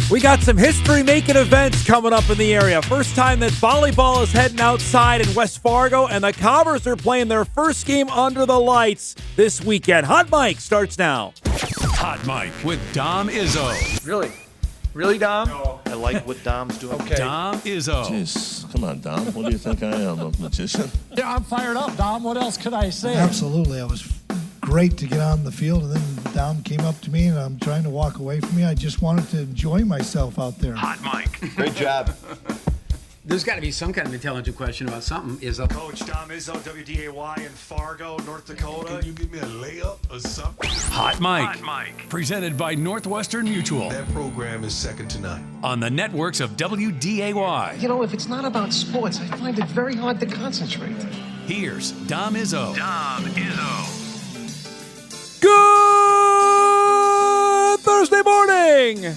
We got some history-making events coming up in the area. First time that volleyball is heading outside in West Fargo, and the Cobras are playing their first game under the lights this weekend. Hot Mic starts now. Hot Mic with Dom Izzo. Really? Really, Dom? No. I like what Dom's doing. Okay. Dom Izzo. Jeez, come on, Dom. What do you think I am, a magician? Yeah, I'm fired up, Dom. What else could I say? Absolutely. It was great to get on the field, and then Dom came up to me, and I'm trying to walk away from me. I just wanted to enjoy myself out there. Hot Mic. Great job. There's got to be some kind of intelligent question about something. Is up. Coach Dom Izzo, WDAY in Fargo, North Dakota. Can you give me a layup or something? Hot Mic. Presented by Northwestern Mutual. That program is second to none. On the networks of WDAY. You know, if it's not about sports, I find it very hard to concentrate. Here's Dom Izzo. Good Thursday morning.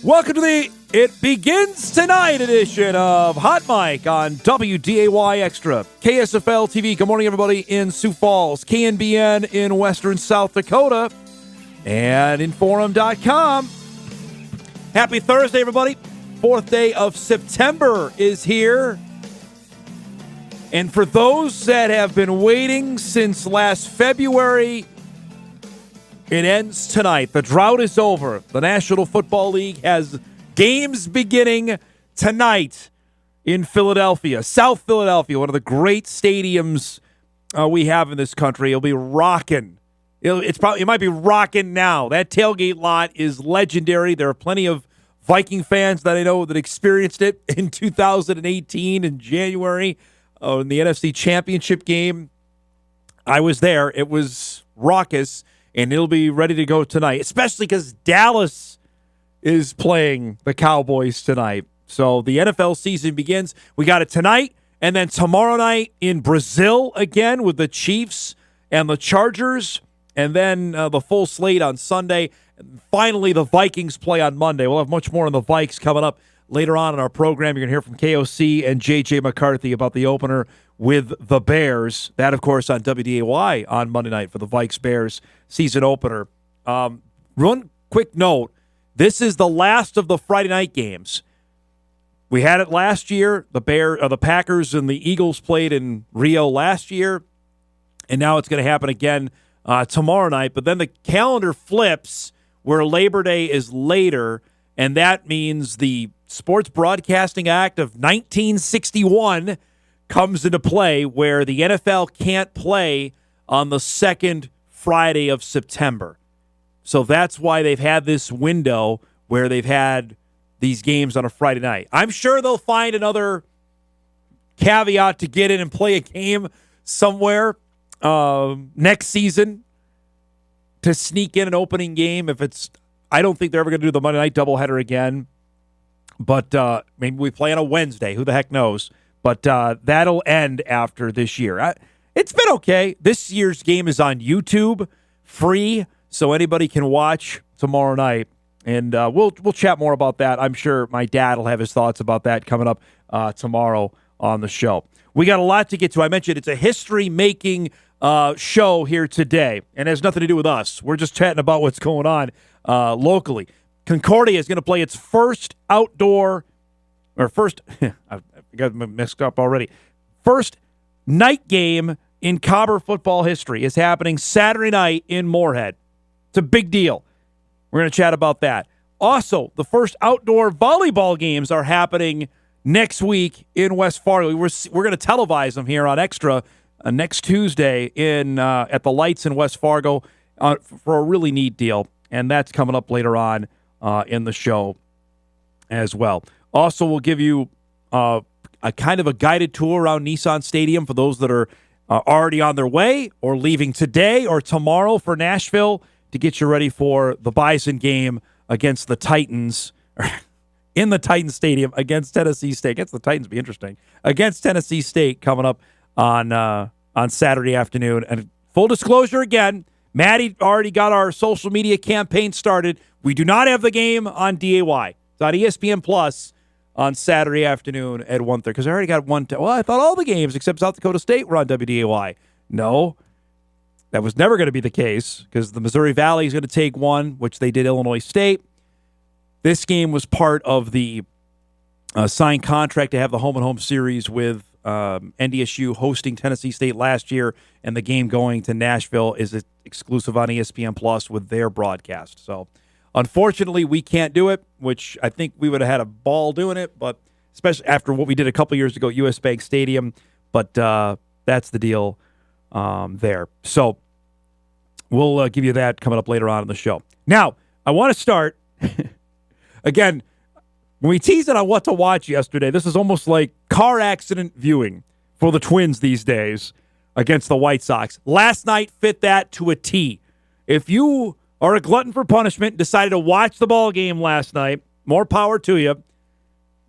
Welcome to the It Begins Tonight edition of Hot Mic on WDAY Extra. KSFL TV, good morning, everybody in Sioux Falls. KNBN in Western South Dakota. And Inforum.com. Happy Thursday, everybody. Fourth day of September is here. And for those that have been waiting since last February, it ends tonight. The drought is over. The National Football League has games beginning tonight in Philadelphia, South Philadelphia, one of the great stadiums we have in this country. It'll be rocking. It might be rocking now. That tailgate lot is legendary. There are plenty of Viking fans that I know that experienced it in 2018 in January in the NFC Championship game. I was there. It was raucous, and it'll be ready to go tonight, especially because Dallas is playing the Cowboys tonight. So the NFL season begins. We got it tonight, and then tomorrow night in Brazil again with the Chiefs and the Chargers, and then the full slate on Sunday. And finally, the Vikings play on Monday. We'll have much more on the Vikes coming up later on in our program. You're going to hear from KOC and J.J. McCarthy about the opener with the Bears. That, of course, on WDAY on Monday night for the Vikes-Bears season opener. One quick note. This is the last of the Friday night games. We had it last year. The Packers and the Eagles played in Rio last year, and now it's going to happen again tomorrow night. But then the calendar flips where Labor Day is later, and that means the Sports Broadcasting Act of 1961 comes into play, where the NFL can't play on the second Friday of September. So that's why they've had this window where they've had these games on a Friday night. I'm sure they'll find another caveat to get in and play a game somewhere next season to sneak in an opening game. I don't think they're ever going to do the Monday night doubleheader again. But maybe we play on a Wednesday. Who the heck knows? But that'll end after this year. It's been okay. This year's game is on YouTube, free, so anybody can watch tomorrow night. And we'll chat more about that. I'm sure my dad will have his thoughts about that coming up tomorrow on the show. We got a lot to get to. I mentioned it's a history-making show here today, and it has nothing to do with us. We're just chatting about what's going on locally. Concordia is going to play its first I got messed up already. First night game in Cobber football history is happening Saturday night in Moorhead. It's a big deal. We're going to chat about that. Also, the first outdoor volleyball games are happening next week in West Fargo. We're going to televise them here on Extra next Tuesday at the Lights in West Fargo for a really neat deal, and that's coming up later on in the show as well. Also, we'll give you a kind of a guided tour around Nissan Stadium for those that are already on their way or leaving today or tomorrow for Nashville to get you ready for the Bison game against the Titans, in the Titan Stadium against Tennessee State. Against the Titans, be interesting. Against Tennessee State coming up on Saturday afternoon. And full disclosure again, Maddie already got our social media campaign started. We do not have the game on DAY. It's on ESPN Plus on Saturday afternoon at 1:30. Because I already got one. Well, I thought all the games except South Dakota State were on WDAY. No, that was never going to be the case because the Missouri Valley is going to take one, which they did Illinois State. This game was part of the signed contract to have the home-and-home series with NDSU hosting Tennessee State last year, and the game going to Nashville is exclusive on ESPN Plus with their broadcast. So, unfortunately, we can't do it, which I think we would have had a ball doing it, but especially after what we did a couple years ago at U.S. Bank Stadium. But that's the deal there. So, we'll give you that coming up later on in the show. Now, I want to start, again, when we teased it on what to watch yesterday, this is almost like car accident viewing for the Twins these days against the White Sox. Last night fit that to a T. If you are a glutton for punishment, decided to watch the ball game last night, more power to you.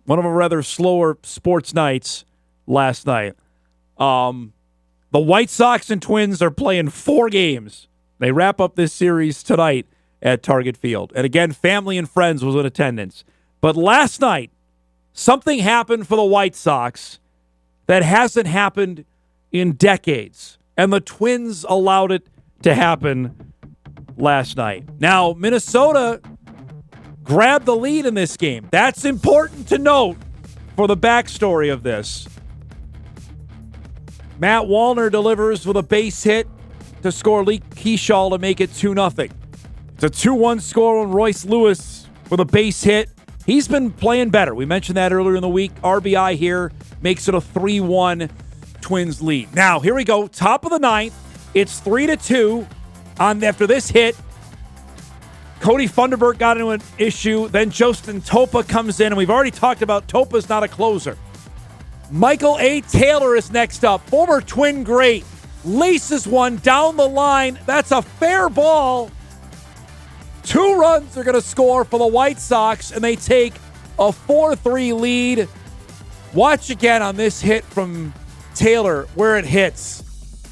One of a rather slower sports nights last night. The White Sox and Twins are playing 4 games. They wrap up this series tonight at Target Field. And again, family and friends was in attendance. But last night, something happened for the White Sox that hasn't happened in decades. And the Twins allowed it to happen last night. Now, Minnesota grabbed the lead in this game. That's important to note for the backstory of this. Matt Wallner delivers with a base hit to score Lee Keyshaw to make it 2-0. It's a 2-1 score when Royce Lewis with a base hit. He's been playing better. We mentioned that earlier in the week. RBI here makes it a 3-1 Twins lead. Now, here we go. Top of the 9th. It's 3-2 after this hit. Cody Funderburk got into an issue. Then Justin Topa comes in, and we've already talked about Topa's not a closer. Michael A. Taylor is next up. Former Twin great. Laces one down the line. That's a fair ball. 2 runs are going to score for the White Sox, and they take a 4-3 lead. Watch again on this hit from Taylor, where it hits,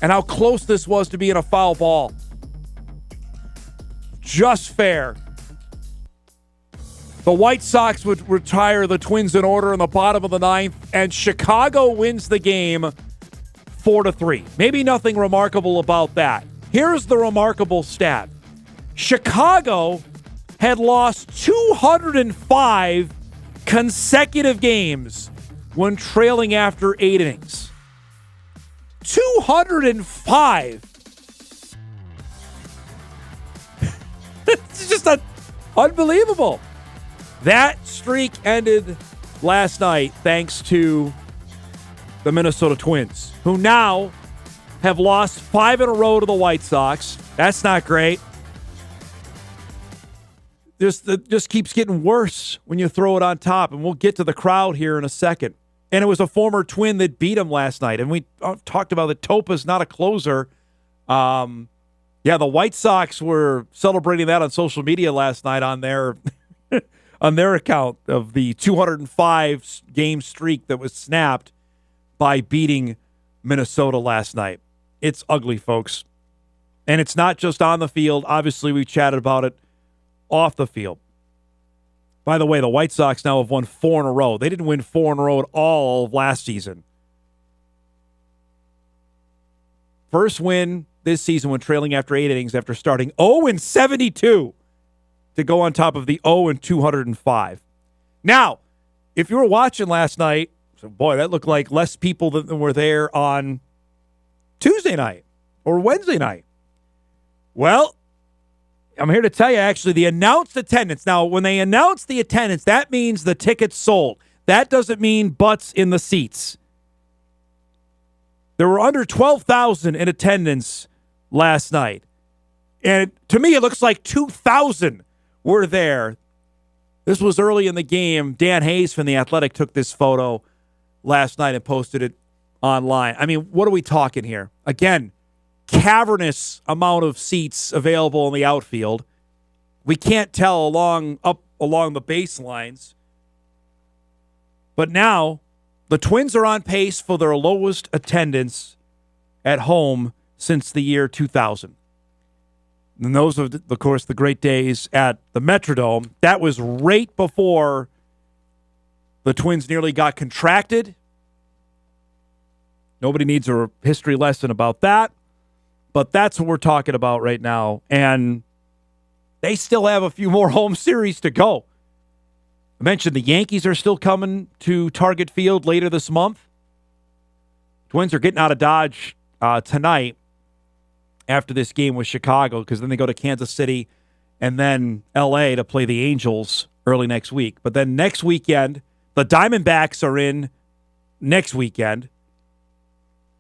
and how close this was to being a foul ball. Just fair. The White Sox would retire the Twins in order in the bottom of the 9th, and Chicago wins the game 4-3. Maybe nothing remarkable about that. Here's the remarkable stat. Chicago had lost 205 consecutive games when trailing after 8 innings. 205. It's just unbelievable. That streak ended last night thanks to the Minnesota Twins, who now have lost 5 in a row to the White Sox. That's not great. It just keeps getting worse when you throw it on top, and we'll get to the crowd here in a second. And it was a former Twin that beat him last night, and we talked about that Topa's not a closer. The White Sox were celebrating that on social media last night on their on their account of the 205 game streak that was snapped by beating Minnesota last night. It's ugly, folks. And it's not just on the field. Obviously, we chatted about it off the field. By the way, the White Sox now have won 4 in a row. They didn't win 4 in a row at all of last season. First win this season when trailing after 8 innings after starting 0-72 to go on top of the 0-205. Now, if you were watching last night, so boy, that looked like less people than were there on Tuesday night or Wednesday night. Well, I'm here to tell you, actually, the announced attendance. Now, when they announce the attendance, that means the tickets sold. That doesn't mean butts in the seats. There were under 12,000 in attendance last night. And to me, it looks like 2,000 were there. This was early in the game. Dan Hayes from The Athletic took this photo last night and posted it online. I mean, what are we talking here? Again, cavernous amount of seats available in the outfield. We can't tell along the baselines. But now the Twins are on pace for their lowest attendance at home since the year 2000. And those are, of course, the great days at the Metrodome. That was right before the Twins nearly got contracted. Nobody needs a history lesson about that. But that's what we're talking about right now. And they still have a few more home series to go. I mentioned the Yankees are still coming to Target Field later this month. Twins are getting out of Dodge tonight after this game with Chicago, because then they go to Kansas City and then L.A. to play the Angels early next week. But then next weekend, the Diamondbacks are in next weekend.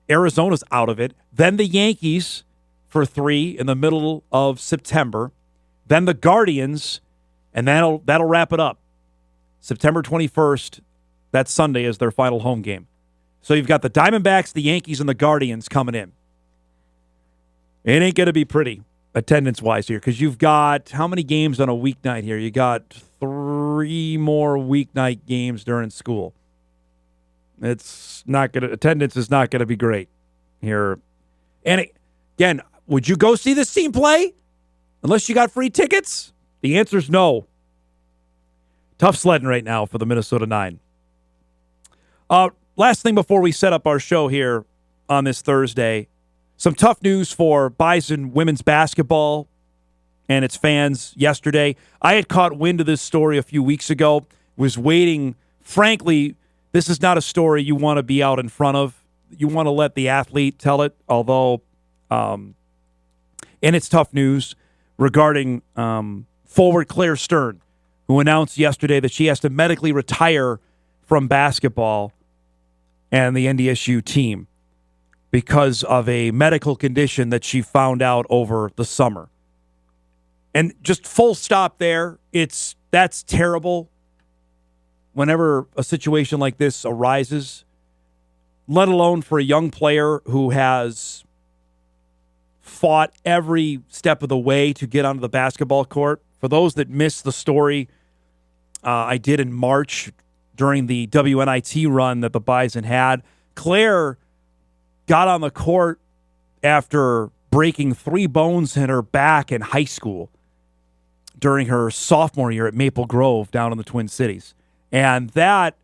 Arizona's out of it. Then the Yankees for 3 in the middle of September. Then the Guardians, and that'll wrap it up. September 21st, that Sunday, is their final home game. So you've got the Diamondbacks, the Yankees, and the Guardians coming in. It ain't going to be pretty attendance-wise here, because you've got how many games on a weeknight here? You got 3 more weeknight games during school. It's not going to, attendance is not going to be great here. And again, would you go see this team play unless you got free tickets? The answer is no. Tough sledding right now for the Minnesota 9. Last thing before we set up our show here on this Thursday, some tough news for Bison women's basketball and its fans yesterday. I had caught wind of this story a few weeks ago, was waiting. Frankly, this is not a story you want to be out in front of. You want to let the athlete tell it, although, and it's tough news regarding forward Claire Stern, who announced yesterday that she has to medically retire from basketball and the NDSU team because of a medical condition that she found out over the summer. And just full stop there. That's terrible whenever a situation like this arises, let alone for a young player who has fought every step of the way to get onto the basketball court. For those that missed the story I did in March during the WNIT run that the Bison had, Claire got on the court after breaking 3 bones in her back in high school during her sophomore year at Maple Grove down in the Twin Cities. And that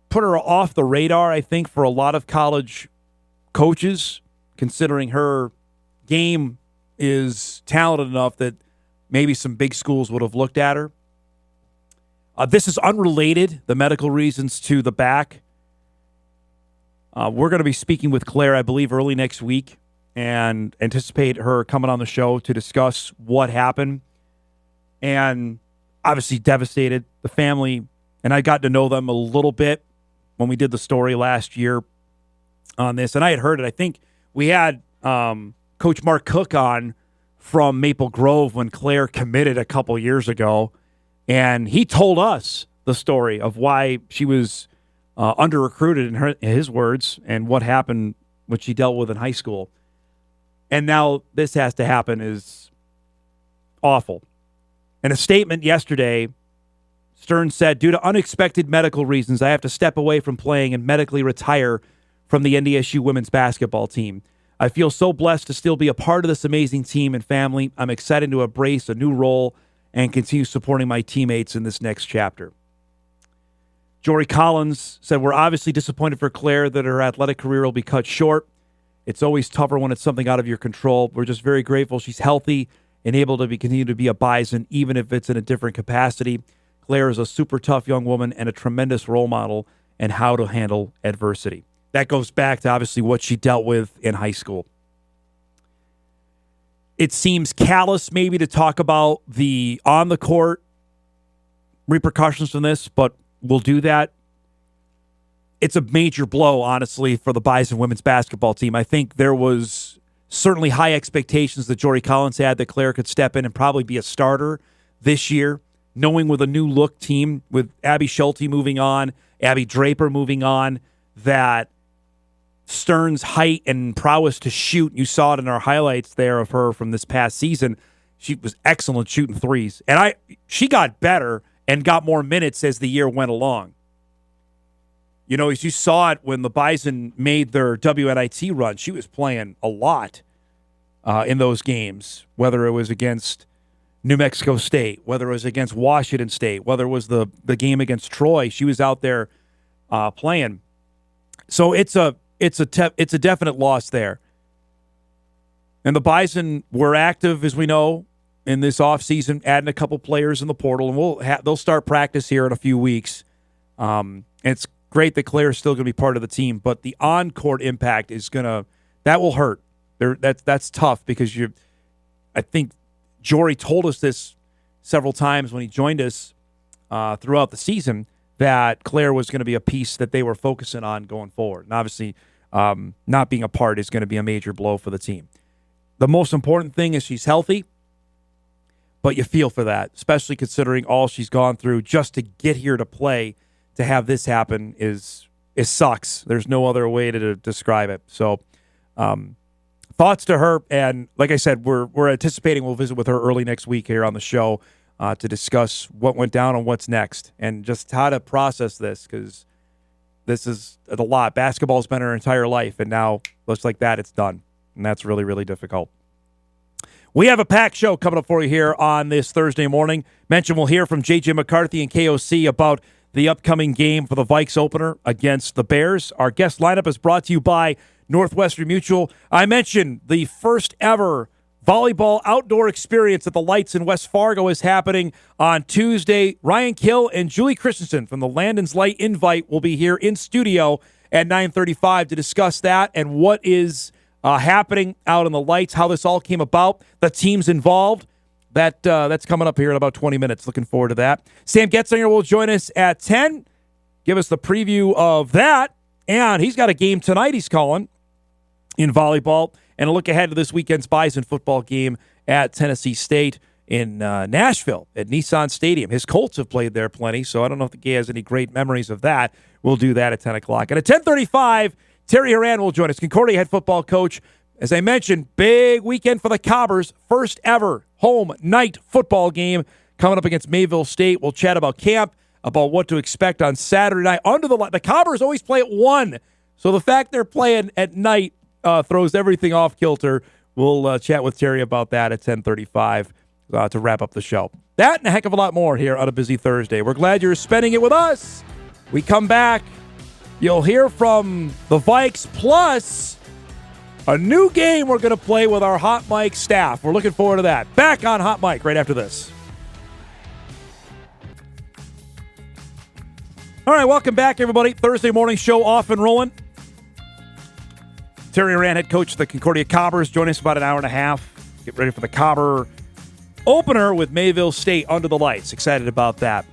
put her off the radar, I think, for a lot of college coaches, considering her game is talented enough that maybe some big schools would have looked at her. This is unrelated, the medical reasons to the back. We're going to be speaking with Claire, I believe, early next week, and anticipate her coming on the show to discuss what happened. And obviously devastated. The family, and I got to know them a little bit when we did the story last year on this. And I had heard it. I think we had Coach Mark Cook on from Maple Grove when Claire committed a couple years ago. And he told us the story of why she was under-recruited, in his words, and what happened, what she dealt with in high school. And now this has to happen is awful. In a statement yesterday, Stern said, due to unexpected medical reasons, I have to step away from playing and medically retire from the NDSU women's basketball team. I feel so blessed to still be a part of this amazing team and family. I'm excited to embrace a new role and continue supporting my teammates in this next chapter. Jory Collins said, we're obviously disappointed for Claire that her athletic career will be cut short. It's always tougher when it's something out of your control. We're just very grateful she's healthy and able to continue to be a Bison, even if it's in a different capacity. Claire is a super tough young woman and a tremendous role model in how to handle adversity. That goes back to, obviously, what she dealt with in high school. It seems callous maybe to talk about the on-the-court repercussions from this, but we'll do that. It's a major blow, honestly, for the Bison women's basketball team. I think there was certainly high expectations that Jory Collins had that Claire could step in and probably be a starter this year, knowing with a new look team, with Abby Schulte moving on, Abby Draper moving on, that Stern's height and prowess to shoot, you saw it in our highlights there of her from this past season. She was excellent shooting threes. And she got better and got more minutes as the year went along. You know, as you saw it when the Bison made their WNIT run, she was playing a lot in those games, whether it was against New Mexico State, whether it was against Washington State, whether it was the game against Troy. She was out there playing. So it's a definite loss there. And the Bison were active, as we know, in this offseason, adding a couple players in the portal, and they'll start practice here in a few weeks. It's great that Claire's still going to be part of the team, but the on-court impact is that will hurt. That's tough because I think Jory told us this several times when he joined us throughout the season, that Claire was going to be a piece that they were focusing on going forward. And obviously, not being a part is going to be a major blow for the team. The most important thing is she's healthy, but you feel for that, especially considering all she's gone through just to get here to play. To have this happen it sucks. There's no other way to describe it. So, thoughts to her, and like I said, we're anticipating we'll visit with her early next week here on the show to discuss what went down and what's next, and just how to process this, because this is a lot. Basketball's been her entire life, and now looks like that it's done, and that's really, really difficult. We have a packed show coming up for you here on this Thursday morning. Mention we'll hear from J.J. McCarthy and KOC about the upcoming game for the Vikes opener against the Bears. Our guest lineup is brought to you by Northwestern Mutual. I mentioned the first ever volleyball outdoor experience at the Lights in West Fargo is happening on Tuesday. Ryan Kill and Julie Christianson from the Landon's Light Invite will be here in studio at 9:35 to discuss that and what is happening out in the Lights, how this all came about, the teams involved. That's coming up here in about 20 minutes. Looking forward to that. Sam Goetzinger will join us at 10, give us the preview of that, and he's got a game tonight he's calling in volleyball, and a look ahead to this weekend's Bison football game at Tennessee State in Nashville at Nissan Stadium. His Colts have played there plenty, so I don't know if the guy has any great memories of that. We'll do that at 10 o'clock. And at 10:35, Terry Horan will join us, Concordia head football coach. As I mentioned, big weekend for the Cobbers. First ever home night football game coming up against Mayville State. We'll chat about camp, about what to expect on Saturday night. The Cobbers always play at 1, so the fact they're playing at night throws everything off kilter. We'll chat with Terry about that at 10:35 to wrap up the show. That and a heck of a lot more here on a busy Thursday. We're glad you're spending it with us. We come back, you'll hear from the Vikes, plus a new game we're going to play with our Hot Mic staff. We're looking forward to that. Back on Hot Mic right after this. All right, welcome back, everybody. Thursday morning show off and rolling. Terry Horan, head coach of the Concordia Cobbers, join us about an hour and a half. Get ready for the Cobber opener with Mayville State under the lights. Excited about that.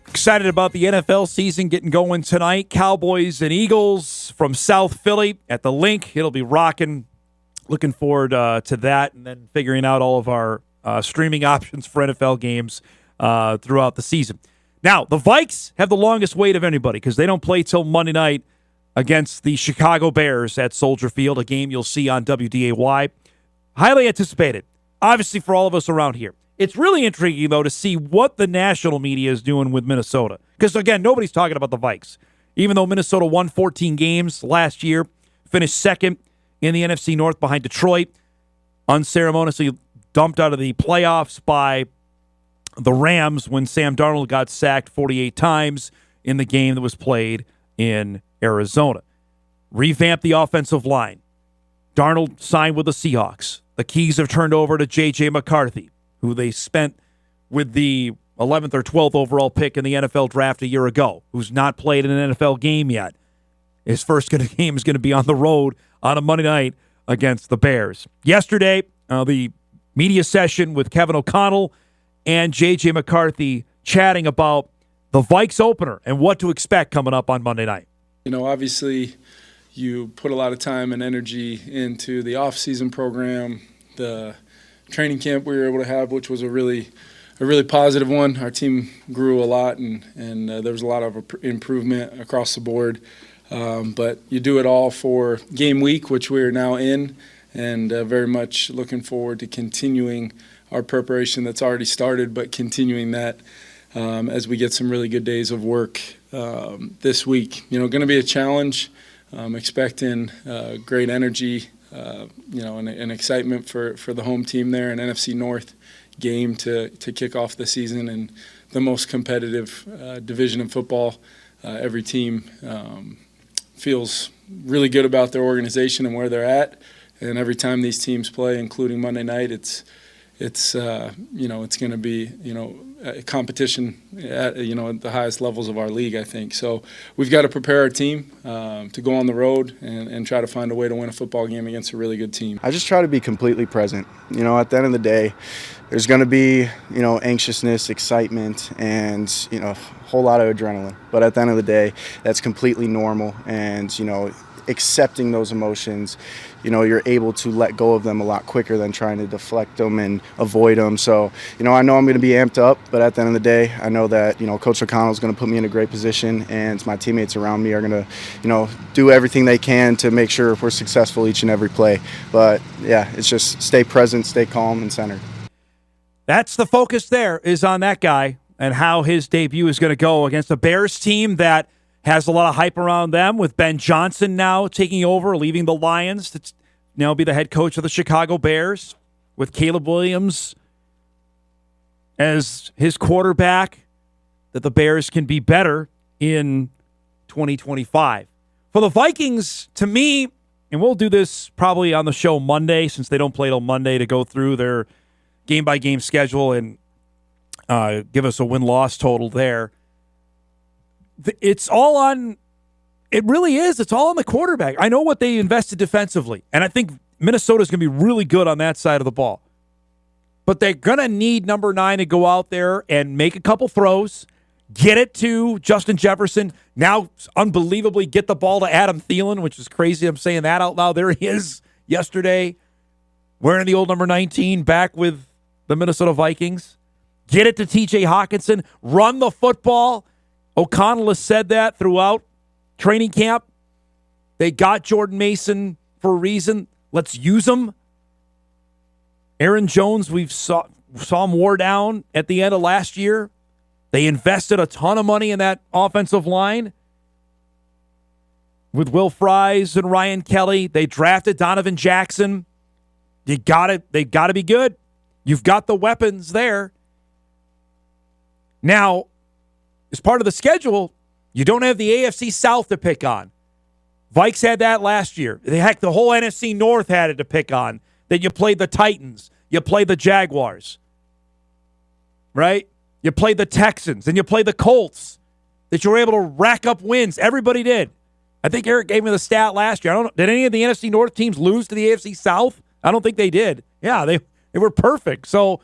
Excited about the NFL season getting going tonight. Cowboys and Eagles from South Philly at the Link. It'll be rocking. Looking forward to that, and then figuring out all of our streaming options for NFL games throughout the season. Now, the Vikes have the longest wait of anybody because they don't play till Monday night against the Chicago Bears at Soldier Field, a game you'll see on WDAY. Highly anticipated, obviously, for all of us around here. It's really intriguing, though, to see what the national media is doing with Minnesota. Because, again, nobody's talking about the Vikes. Even though Minnesota won 14 games last year, finished second in the NFC North behind Detroit, unceremoniously dumped out of the playoffs by the Rams when Sam Darnold got sacked 48 times in the game that was played in Arizona. Revamped the offensive line. Darnold signed with the Seahawks. The keys have turned over to J.J. McCarthy, who they spent with the 11th or 12th overall pick in the NFL draft a year ago, who's not played in an NFL game yet. His first game is going to be on the road on a Monday night against the Bears. Yesterday, the media session with Kevin O'Connell and J.J. McCarthy chatting about the Vikes opener and what to expect coming up on Monday night. You know, obviously, you put a lot of time and energy into the off-season program, the training camp we were able to have, which was a really positive one. Our team grew a lot, and there was a lot of improvement across the board. But you do it all for game week, which we are now in, and very much looking forward to continuing our preparation that's already started, but continuing that as we get some really good days of work this week. You know, going to be a challenge. Expecting great energy, and excitement for the home team there, an NFC North game to kick off the season, and the most competitive division in football. Every team feels really good about their organization and where they're at, and every time these teams play, including Monday night, it's it's it's going to be a competition at at the highest levels of our league, I think. So we've got to prepare our team to go on the road and try to find a way to win a football game against a really good team. I just try to be completely present. At the end of the day, there's going to be anxiousness, excitement, and a whole lot of adrenaline. But at the end of the day, that's completely normal, and accepting those emotions, you're able to let go of them a lot quicker than trying to deflect them and avoid them. So, I know I'm going to be amped up, but at the end of the day, I know that, Coach O'Connell is going to put me in a great position, and my teammates around me are going to, do everything they can to make sure we're successful each and every play. But, yeah, it's just stay present, stay calm, and centered. That's the focus there, is on that guy and how his debut is going to go against a Bears team that has a lot of hype around them, with Ben Johnson now taking over, leaving the Lions to now be the head coach of the Chicago Bears, with Caleb Williams as his quarterback, that the Bears can be better in 2025. For the Vikings, to me, and we'll do this probably on the show Monday, since they don't play till Monday, to go through their game-by-game schedule and give us a win-loss total there. It's all on – it really is. It's all on the quarterback. I know what they invested defensively, and I think Minnesota's going to be really good on that side of the ball. But they're going to need number 9 to go out there and make a couple throws, get it to Justin Jefferson, now unbelievably get the ball to Adam Thielen, which is crazy. I'm saying that out loud. There he is yesterday, wearing the old number 19, back with the Minnesota Vikings. Get it to TJ Hawkinson, run the football. O'Connell has said that throughout training camp. They got Jordan Mason for a reason. Let's use him. Aaron Jones, we saw him wore down at the end of last year. They invested a ton of money in that offensive line with Will Fries and Ryan Kelly. They drafted Donovan Jackson. They got to be good. You've got the weapons there. Now, as part of the schedule, you don't have the AFC South to pick on. Vikes had that last year. Heck, the whole NFC North had it to pick on. Then you played the Titans. You played the Jaguars. Right? You played the Texans. And you played the Colts. That you were able to rack up wins. Everybody did. I think Eric gave me the stat last year. I don't know. Did any of the NFC North teams lose to the AFC South? I don't think they did. Yeah, they were perfect. So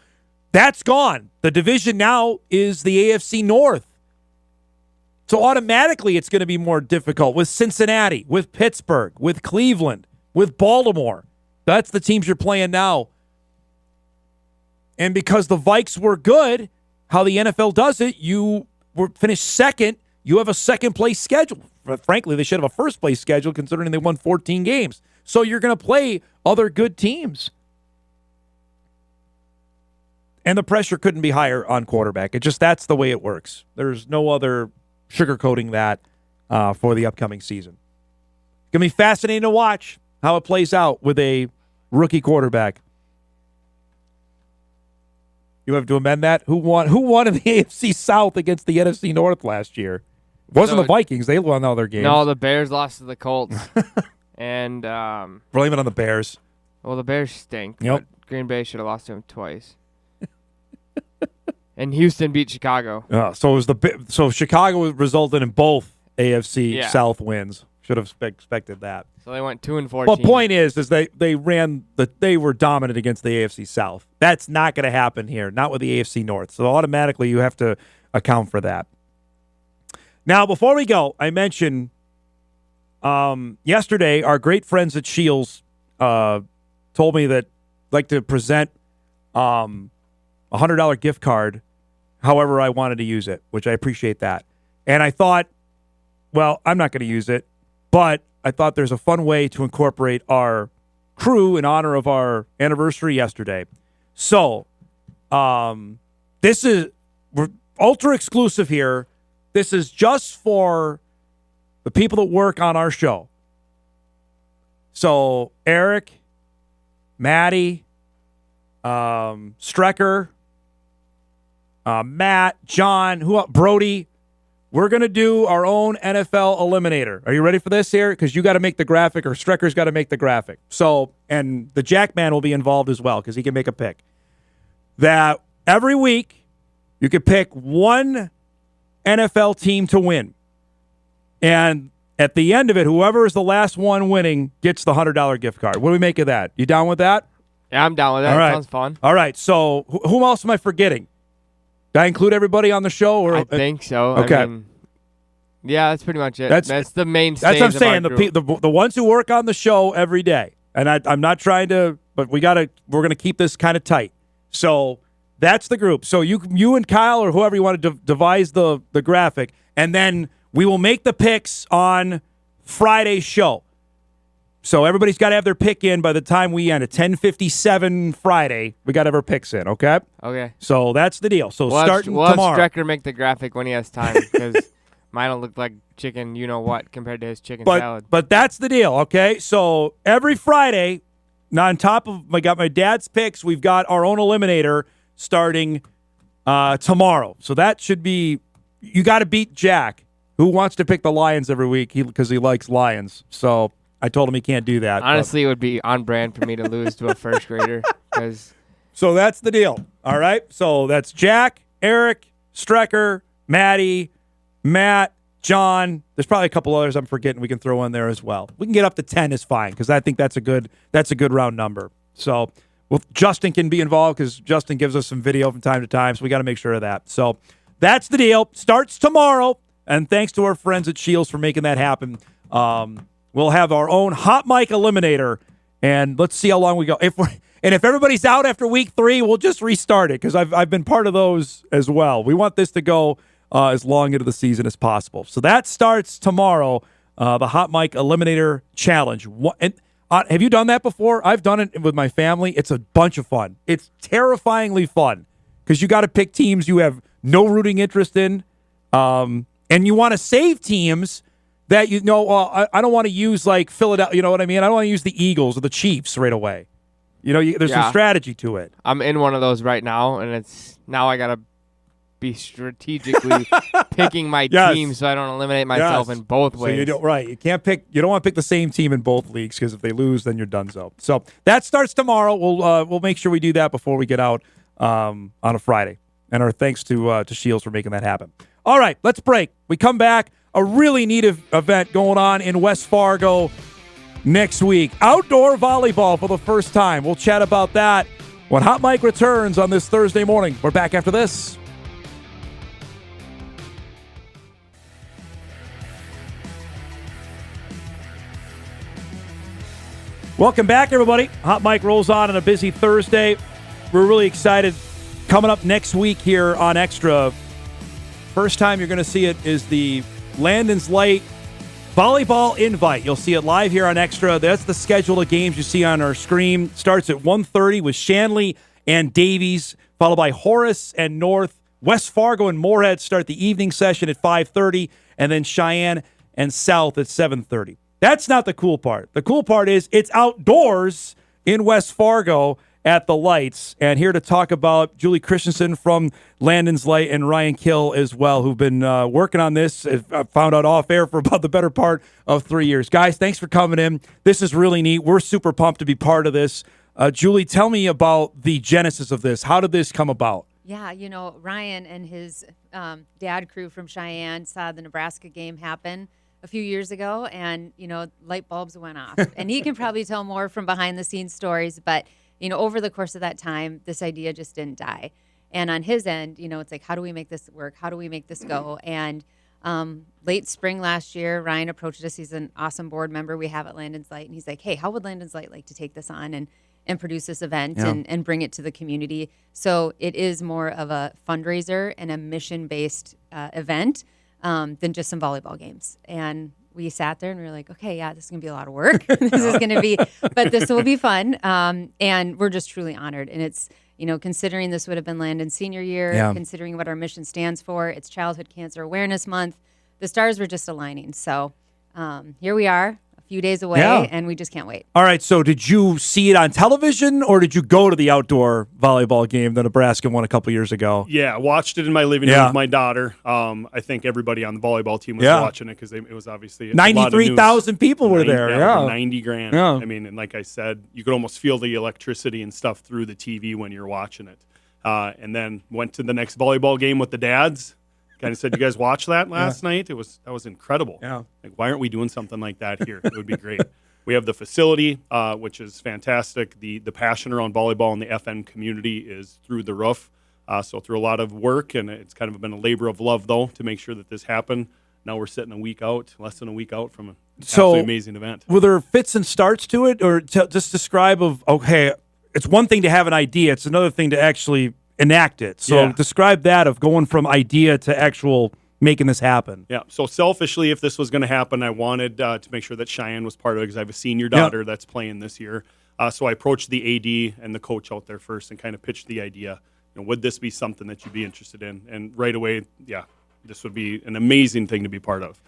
that's gone. The division now is the AFC North. So automatically it's going to be more difficult with Cincinnati, with Pittsburgh, with Cleveland, with Baltimore. That's the teams you're playing now. And because the Vikes were good, how the NFL does it, you were finished second, you have a second-place schedule. Frankly, they should have a first-place schedule considering they won 14 games. So you're going to play other good teams. And the pressure couldn't be higher on quarterback. That's the way it works. There's no other sugarcoating that for the upcoming season. It's going to be fascinating to watch how it plays out with a rookie quarterback. You have to amend that? Who won in the AFC South against the NFC North last year? It wasn't the Vikings. They won all their games. No, the Bears lost to the Colts. And blame it on the Bears. Well, the Bears stink. Yep. But Green Bay should have lost to them twice. And Houston beat Chicago. So Chicago resulted in both AFC South wins. Should have expected that. So they went 2-14. Well, point is they were dominant against the AFC South. That's not going to happen here. Not with the AFC North. So automatically you have to account for that. Now, before we go, I mentioned yesterday our great friends at Shields told me that I'd like to present a $100 gift card however I wanted to use it, which I appreciate that. And I thought, well, I'm not going to use it, but I thought there's a fun way to incorporate our crew in honor of our anniversary yesterday. So we're ultra exclusive here. This is just for the people that work on our show. So Eric, Maddie, Strecker, Matt, John, Brody. We're going to do our own NFL Eliminator. Are you ready for this here? Because you got to make the graphic, or Strecker's got to make the graphic. So, and the Jackman will be involved as well because he can make a pick. that every week you could pick one NFL team to win. And at the end of it, whoever is the last one winning gets the $100 gift card. What do we make of that? You down with that? Yeah, I'm down with that. All right. Sounds fun. All right. So who else am I forgetting? Did I include everybody on the show? Or I think so. Okay. I mean, yeah, that's pretty much it. That's the main. That's what I'm saying. The ones who work on the show every day, and I'm not trying to, but we're gonna keep this kind of tight. So that's the group. So you and Kyle or whoever you want to devise the graphic, and then we will make the picks on Friday's show. So everybody's got to have their pick in by the time we end at 10:57 Friday. We got to have our picks in, okay? Okay. So that's the deal. So we'll starting have tomorrow. Strecker make the graphic when he has time because mine will look like chicken, you know what, compared to his chicken salad. But that's the deal, okay? So every Friday, now on top of I got my dad's picks, we've got our own eliminator starting tomorrow. So that should be you got to beat Jack, who wants to pick the Lions every week because he likes Lions. So I told him he can't do that. Honestly, it would be on brand for me to lose to a first grader. So that's the deal. All right? So that's Jack, Eric, Strecker, Maddie, Matt, John. There's probably a couple others I'm forgetting we can throw in there as well. We can get up to 10 is fine because I think that's a good round number. So Justin can be involved because Justin gives us some video from time to time, so we got to make sure of that. So that's the deal. Starts tomorrow, and thanks to our friends at Shields for making that happen. We'll have our own hot mic eliminator, and let's see how long we go. If everybody's out after week 3, we'll just restart it because I've been part of those as well. We want this to go as long into the season as possible. So that starts tomorrow, the hot mic eliminator challenge. Have you done that before? I've done it with my family. It's a bunch of fun. It's terrifyingly fun because you got to pick teams you have no rooting interest in, and you want to save teams that I don't want to use like Philadelphia. You know what I mean? I don't want to use the Eagles or the Chiefs right away. There's some strategy to it. I'm in one of those right now, and now I gotta be strategically picking my team so I don't eliminate myself in both ways. You don't want to pick the same team in both leagues because if they lose, then you're donezo. So that starts tomorrow. We'll make sure we do that before we get out on a Friday. And our thanks to Shields for making that happen. All right, let's break. We come back. A really neat event going on in West Fargo next week. Outdoor volleyball for the first time. We'll chat about that when Hot Mike returns on this Thursday morning. We're back after this. Welcome back, everybody. Hot Mike rolls on a busy Thursday. We're really excited. Coming up next week here on Extra, first time you're going to see it is the Landon's Light Volleyball Invite. You'll see it live here on Extra. That's the schedule of games you see on our screen. Starts at 1:30 with Shanley and Davies, followed by Horace and North. West Fargo and Moorhead start the evening session at 5:30, and then Cheyenne and South at 7:30. That's not the cool part. The cool part is it's outdoors in West Fargo at the Lights. And here to talk about Julie Christianson from Landon's Light and Ryan Kill as well, who've been working on this. I found out off air for about the better part of 3 years. Guys, thanks for coming in. This is really neat. We're super pumped to be part of this. Julie, tell me about the genesis of this. How did this come about? Yeah, Ryan and his dad crew from Cheyenne saw the Nebraska game happen a few years ago, and, light bulbs went off. And he can probably tell more from behind-the-scenes stories, but over the course of that time, this idea just didn't die. And on his end, it's like, how do we make this work? How do we make this go? And late spring last year, Ryan approached us. He's an awesome board member we have at Landon's Light. And he's like, hey, how would Landon's Light like to take this on and produce this event and bring it to the community? So it is more of a fundraiser and a mission-based event than just some volleyball games. And we sat there and we were like, okay, yeah, this is going to be a lot of work. But this will be fun. And we're just truly honored. And it's, considering this would have been Landon's senior year, considering what our mission stands for, it's Childhood Cancer Awareness Month, the stars were just aligning. So here we are, a few days away, and we just can't wait. All right, so did you see it on television, or did you go to the outdoor volleyball game that Nebraska won a couple years ago? Yeah, I watched it in my living room with my daughter. I think everybody on the volleyball team was watching it because it was obviously 93,000 people were there. Yeah, 90 grand. Yeah. I mean, and like I said, you could almost feel the electricity and stuff through the TV when you're watching it. and then went to the next volleyball game with the dads. Kind of said, "You guys watched that last night? That was incredible. Yeah. Like, why aren't we doing something like that here? It would be great." We have the facility, which is fantastic. The passion around volleyball in the FN community is through the roof. So through a lot of work, and it's kind of been a labor of love, though, to make sure that this happened. Now we're sitting less than a week out from an absolutely amazing event. Were there fits and starts to it, or just describe it's one thing to have an idea, it's another thing to actually enact it. So describe that of going from idea to actual making this happen. Yeah, so selfishly, if this was going to happen, I wanted to make sure that Cheyenne was part of it because I have a senior daughter that's playing this year. So I approached the AD and the coach out there first and kind of pitched the idea. Would this be something that you'd be interested in? And right away, this would be an amazing thing to be part of.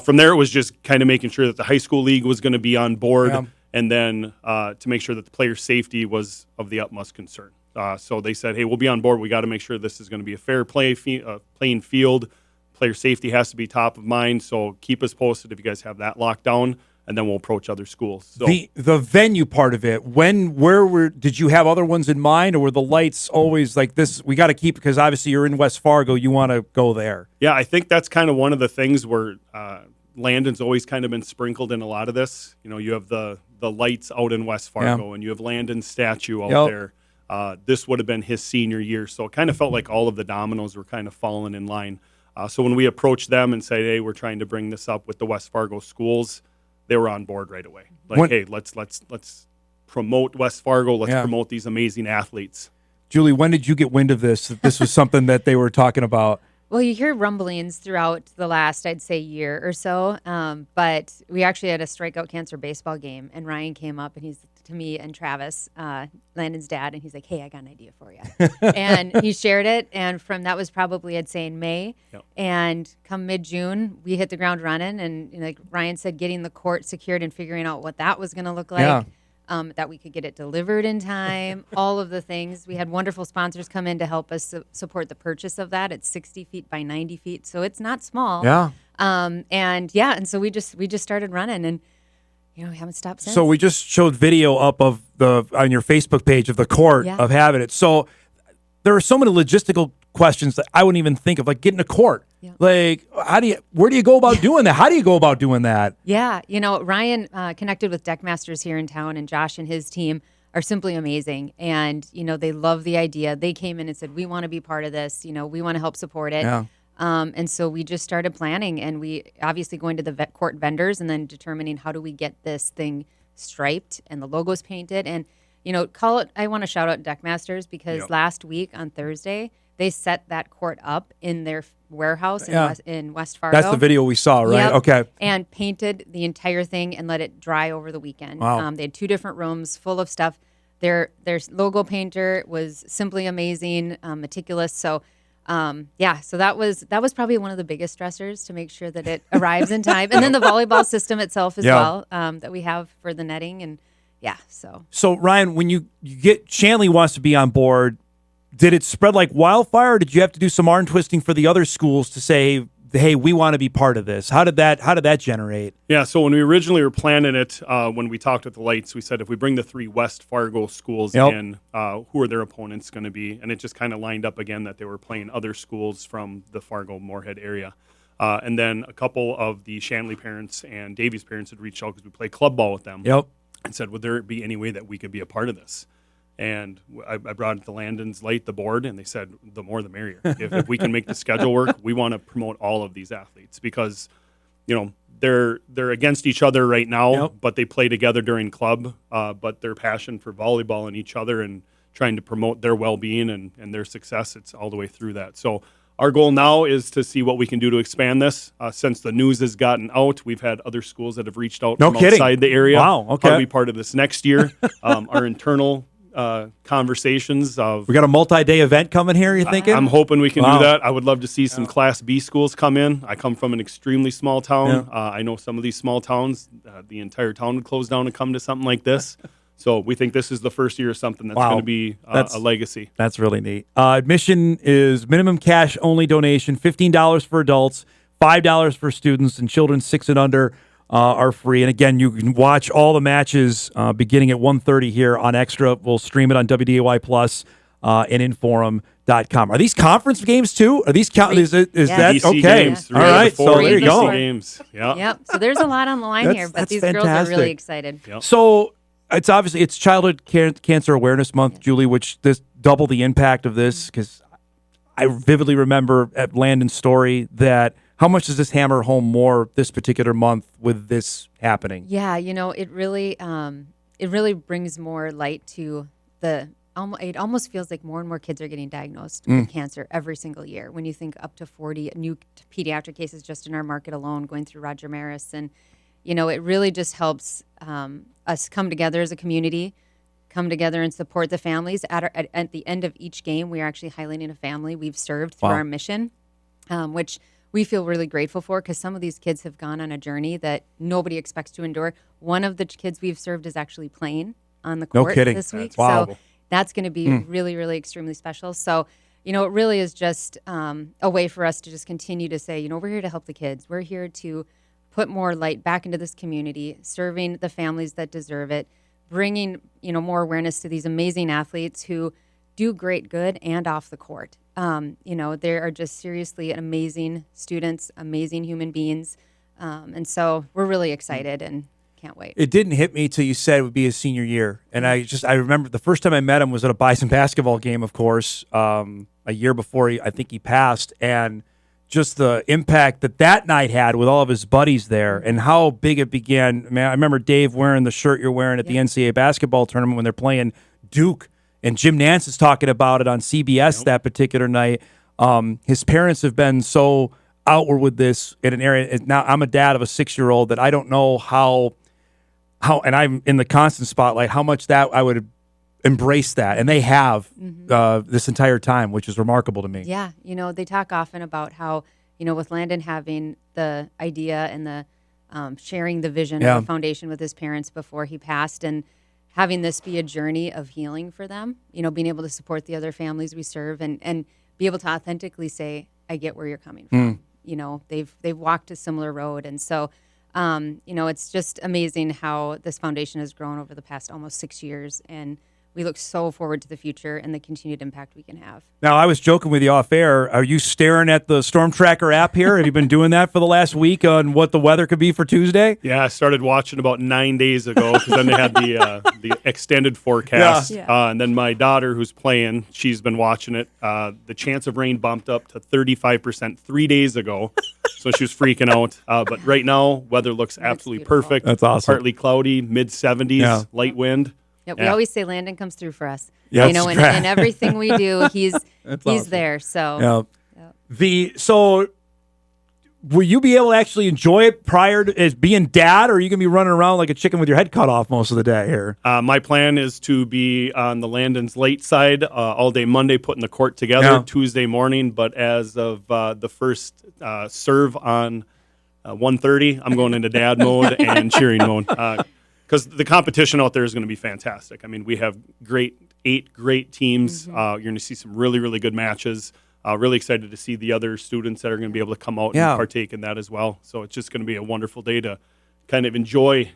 From there, it was just kind of making sure that the high school league was going to be on board, and then to make sure that the player safety was of the utmost concern. So they said, "Hey, we'll be on board. We got to make sure this is going to be a fair playing field. Player safety has to be top of mind. So keep us posted if you guys have that locked down, and then we'll approach other schools." So the venue part of it, did you have other ones in mind, or were the lights always like this? We got to keep, because obviously you're in West Fargo, you want to go there. Yeah, I think that's kind of one of the things where Landon's always kind of been sprinkled in a lot of this. You have the lights out in West Fargo, and you have Landon's statue out there. This would have been his senior year, so it kind of felt like all of the dominoes were kind of falling in line. So when we approached them and said, "Hey, we're trying to bring this up with the West Fargo schools," they were on board right away. Hey, let's promote West Fargo. Let's promote these amazing athletes. Julie, when did you get wind of this? That this was something that they were talking about? Well, you hear rumblings throughout the last, I'd say, year or so. But we actually had a strikeout cancer baseball game, and Ryan came up, and he's to me and Travis, Landon's dad, and he's like, "Hey, I got an idea for you." And he shared it, and from that was probably, I'd say, in May. Yep. And come mid-June, we hit the ground running, and like Ryan said, getting the court secured and figuring out what that was going to look like. That we could get it delivered in time, all of the things. We had wonderful sponsors come in to help us support the purchase of that. It's 60 feet by 90 feet, so it's not small. And so we just started running, and we haven't stopped since. So we just showed video up of on your Facebook page of the court of having it. So there are so many logistical questions that I wouldn't even think of, like getting a court. Like, where do you go about doing that? How do you go about doing that? Yeah, Ryan connected with Deckmasters here in town, and Josh and his team are simply amazing. And, they love the idea. They came in and said, "We want to be part of this. We want to help support it." And so we just started planning, and we obviously going to the court vendors and then determining how do we get this thing striped and the logos painted. And, I want to shout out Deckmasters because last week on Thursday, they set that court up in their warehouse in West Fargo. That's the video we saw, right? Yep. Okay. And painted the entire thing and let it dry over the weekend. Wow. They had 2 different rooms full of stuff. Their logo painter was simply amazing, meticulous. So, so that was probably one of the biggest stressors to make sure that it arrives in time. And then the volleyball system itself as well that we have for the netting. And So Ryan, when you get Shanley wants to be on board, did it spread like wildfire, or did you have to do some arm twisting for the other schools to say, "Hey, we want to be part of this"? How did that generate? Yeah, so when we originally were planning it, when we talked with the Lights, we said if we bring the 3 West Fargo schools in, who are their opponents going to be? And it just kind of lined up again that they were playing other schools from the Fargo-Moorhead area. And then a couple of the Shanley parents and Davies parents had reached out because we play club ball with them. And said, would there be any way that we could be a part of this? And I brought it to Landon's Light, the board, and they said, the more the merrier. If we can make the schedule work, we want to promote all of these athletes because, they're against each other right now, but they play together during club. But their passion for volleyball and each other and trying to promote their well-being and their success, it's all the way through that. So our goal now is to see what we can do to expand this. Since the news has gotten out, we've had other schools that have reached out from outside the area. Wow, okay. How to be part of this next year. Our internal conversations of... We got a multi-day event coming here, you thinking? I'm hoping we can do that. I would love to see some Class B schools come in. I come from an extremely small town. I know some of these small towns, the entire town would close down and come to something like this. So we think this is the first year of something that's going to be a legacy. That's really neat. Admission is minimum cash only donation, $15 for adults, $5 for students, and children 6 and under are free. And again, you can watch all the matches beginning at 1:30 here on Extra. We'll stream it on WDAY Plus and inforum.com. Are these conference games too? Are these is that DC okay? Games, All right, so there you go. Games. Yep. So there's a lot on the line here, but these girls are really excited. Yep. So it's Childhood Cancer Awareness Month, Julie, which this double the impact of this, because I vividly remember at Landon's story that how much does this hammer home more this particular month with this happening? Yeah, it really brings more light to it almost feels like more and more kids are getting diagnosed with cancer every single year. When you think up to 40 new pediatric cases just in our market alone going through Roger Maris, and it really just helps us come together as a community, come together and support the families. At the end of each game, we are actually highlighting a family we've served through our mission, which we feel really grateful for, because some of these kids have gone on a journey that nobody expects to endure. One of the kids we've served is actually playing on the court this week. So that's going to be really, really extremely special. So, it really is just a way for us to just continue to say, we're here to help the kids. We're here to put more light back into this community, serving the families that deserve it, bringing, more awareness to these amazing athletes who do great good and off the court. They are just seriously amazing students, amazing human beings. And so we're really excited and can't wait. It didn't hit me till you said it would be his senior year. And I remember the first time I met him was at a Bison basketball game, of course, a year before I think he passed. And just the impact that night had with all of his buddies there and how big it began. Man, I remember Dave wearing the shirt you're wearing at the NCAA basketball tournament when they're playing Duke. And Jim Nance is talking about it on CBS that particular night. His parents have been so outward with this in an area. Now I'm a dad of a 6-year-old that I don't know how, and I'm in the constant spotlight, how much that I would embrace that. And they have this entire time, which is remarkable to me. Yeah. They talk often about how, with Landon having the idea and the sharing the vision of the foundation with his parents before he passed, and having this be a journey of healing for them, being able to support the other families we serve and be able to authentically say, I get where you're coming from. They've walked a similar road. And so, it's just amazing how this foundation has grown over the past almost 6 years. And we look so forward to the future and the continued impact we can have. Now, I was joking with you off air. Are you staring at the Storm Tracker app here? Have you been doing that for the last week on what the weather could be for Tuesday? Yeah, I started watching about 9 days ago, because then they had the extended forecast. And then my daughter, who's playing, she's been watching it. The chance of rain bumped up to 35% 3 days ago. So she was freaking out. But right now, weather looks absolutely perfect. That's awesome. Partly cloudy, mid-70s, light wind. Yep, we always say Landon comes through for us. Yeah, in everything we do, he's awesome. There. So, so will you be able to actually enjoy it prior to as being dad, or are you gonna be running around like a chicken with your head cut off most of the day here? My plan is to be on the Landon's late side all day Monday, putting the court together Tuesday morning. But as of the first serve on 1:30, I'm going into dad mode and cheering mode. Because the competition out there is going to be fantastic. I mean, we have 8 great teams. You're going to see some really, really good matches. Really excited to see the other students that are going to be able to come out and partake in that as well. So it's just going to be a wonderful day to kind of enjoy.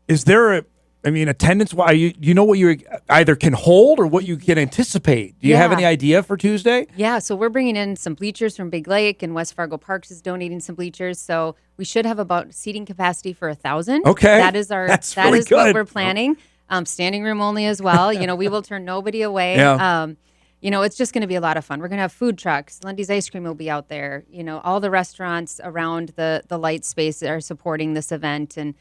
Is there attendance? Why you know what you either can hold or what you can anticipate? Do you have any idea for Tuesday? Yeah, so we're bringing in some bleachers from Big Lake, and West Fargo Parks is donating some bleachers. So we should have about seating capacity for 1,000. Okay, that is really what we're planning. Standing room only as well. We will turn nobody away. It's just going to be a lot of fun. We're going to have food trucks. Lundy's Ice Cream will be out there. All the restaurants around the light space are supporting this event, and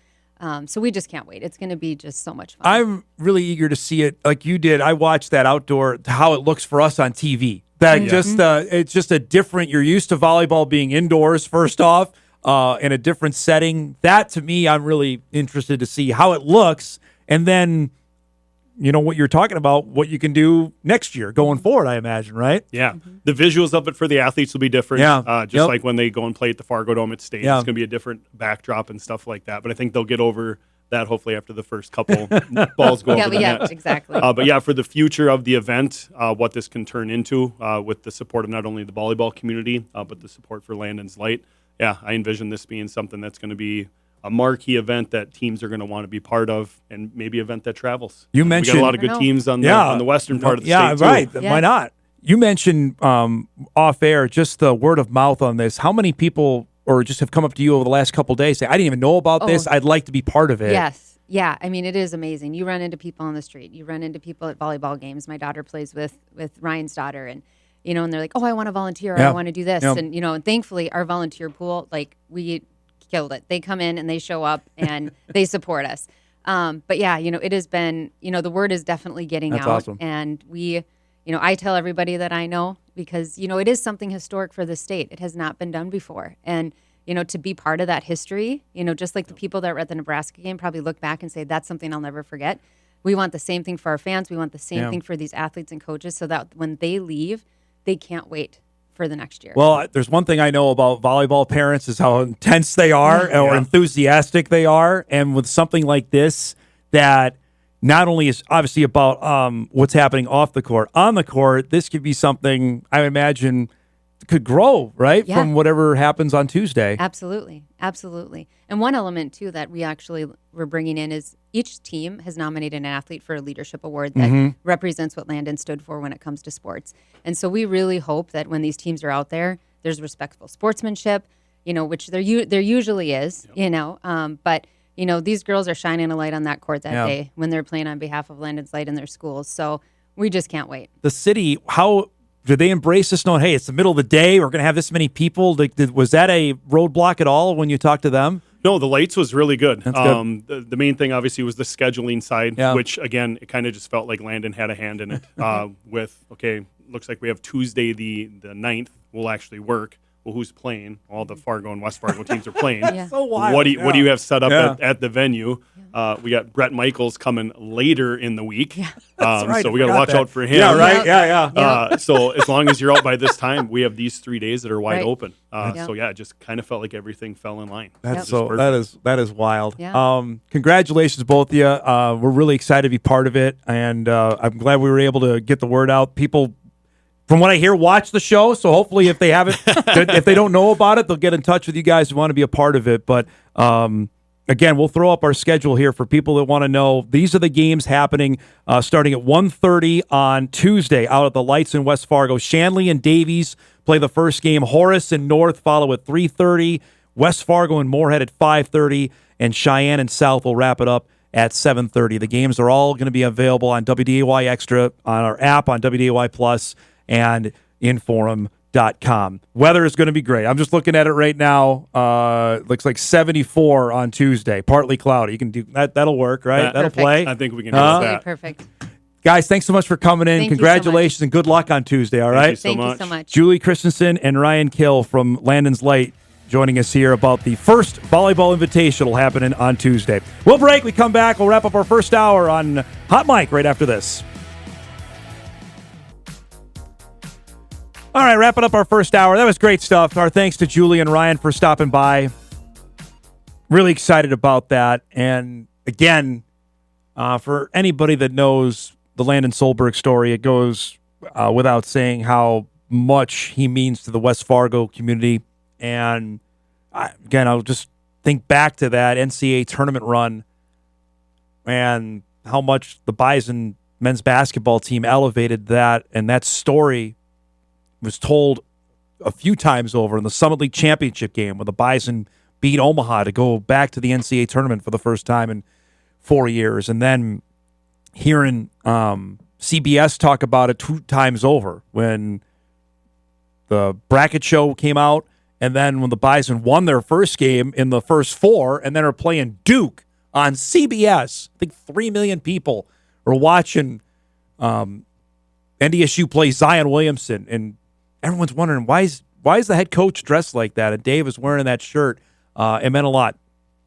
so we just can't wait. It's going to be just so much fun. I'm really eager to see it like you did. I watched that outdoor, how it looks for us on TV. That it's just a different, you're used to volleyball being indoors first off, in a different setting. That to me, I'm really interested to see how it looks. And then, what you're talking about, what you can do next year going forward, I imagine, right? Yeah. The visuals of it for the athletes will be different. Just like when they go and play at the Fargo Dome at State. It's going to be a different backdrop and stuff like that. But I think they'll get over that hopefully after the first couple balls go over the net. Exactly. But for the future of the event, what this can turn into with the support of not only the volleyball community, but the support for Landon's Light. Yeah, I envision this being something that's going to be marquee event that teams are going to want to be part of, and maybe event that travels. You mentioned we got a lot of good teams on the western part of the state too. Right. Why not? You mentioned off air just the word of mouth on this. How many people or just have come up to you over the last couple of days say, I didn't even know about this. I'd like to be part of it. Yes. Yeah. I mean, it is amazing. You run into people on the street. You run into people at volleyball games. My daughter plays with Ryan's daughter, and and they're like, oh, I want to volunteer. Or I want to do this. And, and thankfully our volunteer pool, like, we killed it. They come in and they show up and they support us. But yeah, it has been, the word is definitely getting That's out. Awesome. And we, I tell everybody that I know because, it is something historic for the state. It has not been done before. And, to be part of that history, just like the people that were at the Nebraska game probably look back and say, that's something I'll never forget. We want the same thing for our fans. We want the same thing for these athletes and coaches so that when they leave, they can't wait for the next year. Well, there's one thing I know about volleyball parents is how intense they are or enthusiastic they are. And with something like this that not only is obviously about what's happening off the court, on the court, this could be something I imagine could grow, right, from whatever happens on Tuesday. Absolutely. And one element, too, that we're bringing in is each team has nominated an athlete for a leadership award that represents what Landon stood for when it comes to sports. And so we really hope that when these teams are out there, there's respectful sportsmanship, which there usually is, but, these girls are shining a light on that court that day when they're playing on behalf of Landon's Light in their schools. So we just can't wait. The city, how did they embrace this knowing, hey, it's the middle of the day, we're going to have this many people? Was that a roadblock at all when you talked to them? No, the lights was really good. That's good. The main thing, obviously, was the scheduling side, which, again, it kind of just felt like Landon had a hand in it looks like we have Tuesday the 9th will actually work. Well, who's playing? All the Fargo and West Fargo teams are playing. So wild. What do you have set up at the venue? We got Brett Michaels coming later in the week. Right, so we got to watch out for him. Yeah, right. Yeah. So as long as you're out by this time, we have these 3 days that are wide open. So it just kind of felt like everything fell in line. That is wild. Yeah. Congratulations, both of you. We're really excited to be part of it, and I'm glad we were able to get the word out. People, from what I hear, watch the show. So hopefully, if they haven't, if they don't know about it, they'll get in touch with you guys who want to be a part of it. But again, we'll throw up our schedule here for people that want to know. These are the games happening starting at 1:30 on Tuesday out at the Lights in West Fargo. Shanley and Davies play the first game. Horace and North follow at 3:30. West Fargo and Moorhead at 5:30. And Cheyenne and South will wrap it up at 7:30. The games are all going to be available on WDAY Extra, on our app, on WDAY Plus, and Inforum.com. Weather is going to be great. I'm just looking at it right now. Looks like 74 on Tuesday, partly cloudy. You can do that. That'll work, right? That'll play. I think we can do that. Perfect. Guys, thanks so much for coming in. Thank Congratulations you so much. and good luck on Tuesday, all right? Thank you so much. Julie Christianson and Ryan Kill from Landon's Light joining us here about the first volleyball invitational happening on Tuesday. We'll break. We come back. We'll wrap up our first hour on Hot Mic right after this. All right, wrapping up our first hour. That was great stuff. Our thanks to Julie and Ryan for stopping by. Really excited about that. And again, for anybody that knows the Landon Solberg story, it goes without saying how much he means to the West Fargo community. And again, I'll just think back to that NCAA tournament run and how much the Bison men's basketball team elevated that, and that story was told a few times over in the Summit League championship game where the Bison beat Omaha to go back to the NCAA tournament for the first time in 4 years. And then hearing CBS talk about it 2 times over when the bracket show came out, and then when the Bison won their first game in the first 4 and then are playing Duke on CBS. I think 3 million people were watching NDSU play Zion Williamson, and everyone's wondering why is the head coach dressed like that? And Dave is wearing that shirt. It meant a lot,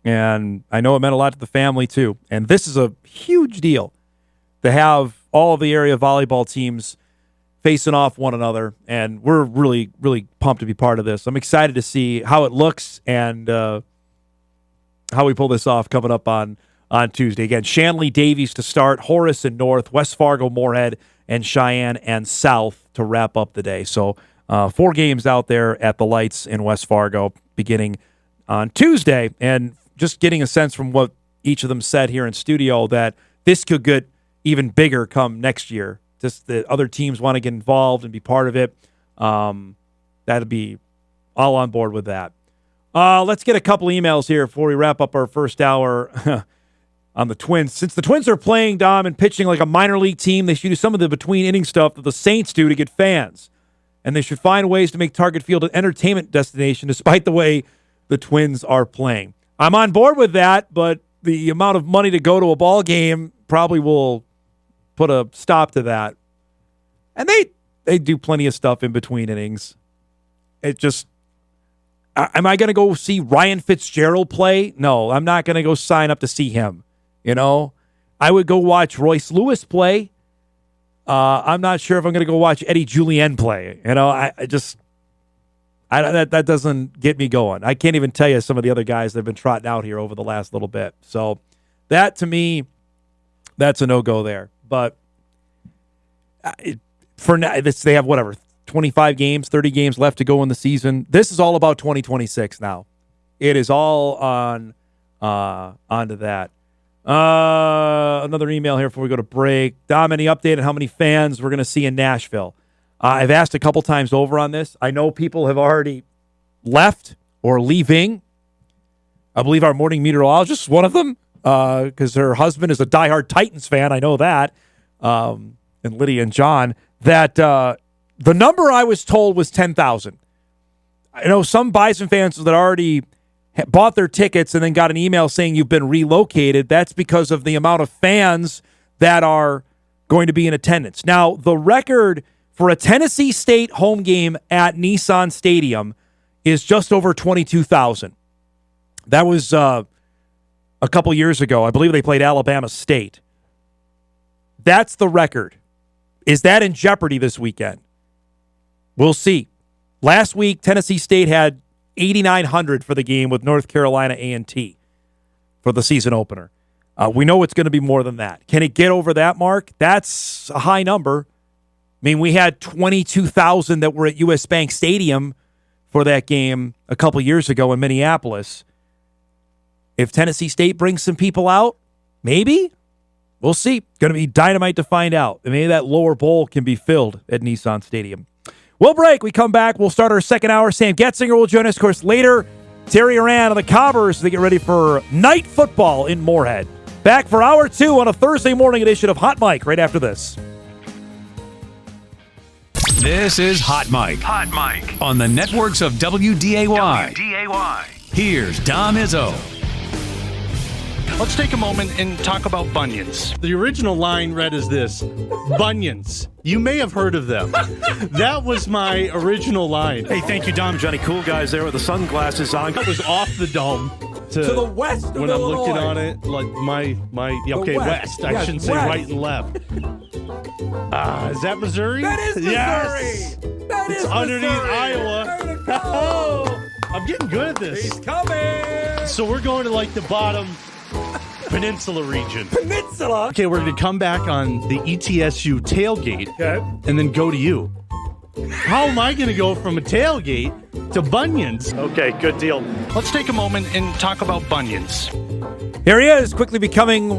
and I know it meant a lot to the family too. And this is a huge deal to have all of the area volleyball teams facing off one another, and we're really, really pumped to be part of this. I'm excited to see how it looks and how we pull this off coming up on Tuesday. Again, Shanley, Davies to start, Horace and North, West Fargo, Moorhead, and Cheyenne and South to wrap up the day. So 4 games out there at the Lights in West Fargo beginning on Tuesday. And just getting a sense from what each of them said here in studio that this could get even bigger come next year. Just the other teams want to get involved and be part of it. That'd be all on board with that. Let's get a couple emails here before we wrap up our first hour on the Twins. Since the Twins are playing, Dom, and pitching like a minor league team, they should do some of the between-inning stuff that the Saints do to get fans. And they should find ways to make Target Field an entertainment destination despite the way the Twins are playing. I'm on board with that, but the amount of money to go to a ball game probably will put a stop to that. And they do plenty of stuff in between innings. It just, am I going to go see Ryan Fitzgerald play? No, I'm not going to go sign up to see him. You know, I would go watch Royce Lewis play. I'm not sure if I'm going to go watch Eddie Julien play. You know, that doesn't get me going. I can't even tell you some of the other guys that have been trotting out here over the last little bit. So that, to me, that's a no-go there. But for now, they have, 25 games, 30 games left to go in the season. This is all about 2026 now. It is all onto that. Another email here before we go to break. Dom, any update on how many fans we're going to see in Nashville? I've asked a couple times over on this. I know people have already left or leaving. I believe our morning meteorologist is one of them because her husband is a diehard Titans fan. I know that. And Lydia and John. That the number I was told was 10,000. I know some Bison fans that already bought their tickets and then got an email saying you've been relocated. That's because of the amount of fans that are going to be in attendance. Now, the record for a Tennessee State home game at Nissan Stadium is just over 22,000. That was a couple years ago. I believe they played Alabama State. That's the record. Is that in jeopardy this weekend? We'll see. Last week, Tennessee State had 8,900 for the game with North Carolina A&T for the season opener. We know it's going to be more than that. Can it get over that mark? That's a high number. I mean, we had 22,000 that were at U.S. Bank Stadium for that game a couple years ago in Minneapolis. If Tennessee State brings some people out, maybe. We'll see. Going to be dynamite to find out. Maybe that lower bowl can be filled at Nissan Stadium. We'll break. We come back. We'll start our second hour. Sam Goetzinger will join us. Of course, later, Terry Horan of the Cobbers as they get ready for night football in Moorhead. Back for hour two on a Thursday morning edition of Hot Mic right after this. This is Hot Mic. Hot Mic on the networks of WDAY. WDAY. Here's Dom Izzo. Let's take a moment and talk about bunions. The original line read as this: bunions. You may have heard of them. That was my original line. Hey, thank you, Dom. Johnny Cool Guys there with the sunglasses on. That was off the dome. To the west of when Illinois. I'm looking on it, like west. I shouldn't say right and left. Is that Missouri? That is Missouri. Yes. That is underneath Missouri. Iowa. Oh, I'm getting good at this. he's coming. So we're going to like the bottom peninsula region. Peninsula. Okay, we're going to come back on the ETSU tailgate and then go to you. How am I going to go from a tailgate to bunions? Okay, good deal. Let's take a moment and talk about bunions. Here he is, quickly becoming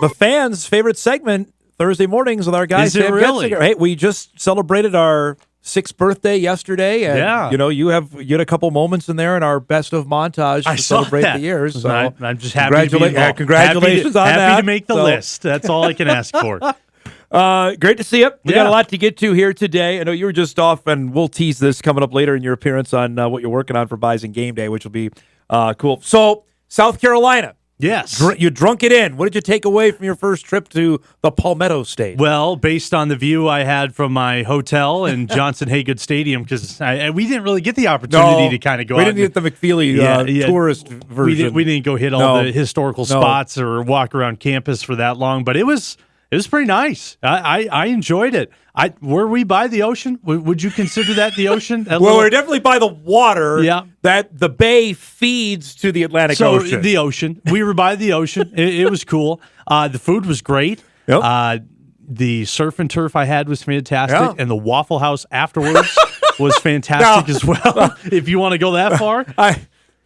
the fans' favorite segment Thursday mornings with our guy Is it Sam really? Goetzinger. Hey, we just celebrated our 6th birthday yesterday, and you had a couple moments in there in our best of montage to celebrate the years. So I'm just happy to be involved. Congratulations on that. Happy to make the list. That's all I can ask for. Great to see you. We got a lot to get to here today. I know you were just off, and we'll tease this coming up later in your appearance on what you're working on for Bison Game Day, which will be cool. So, South Carolina. Yes. You drunk it in. What did you take away from your first trip to the Palmetto State? Well, based on the view I had from my hotel in Johnson Haygood Stadium, because we didn't really get the opportunity to kind of go out. We didn't get the McFeely tourist version. We didn't go hit all the historical spots or walk around campus for that long, but it was pretty nice. I enjoyed it. Were we by the ocean? Would you consider that the ocean? Well, we're definitely by the water that the bay feeds to the Atlantic Ocean. So the ocean. We were by the ocean. It was cool. The food was great. Yep. The surf and turf I had was fantastic, and the Waffle House afterwards was fantastic as well. If you want to go that far.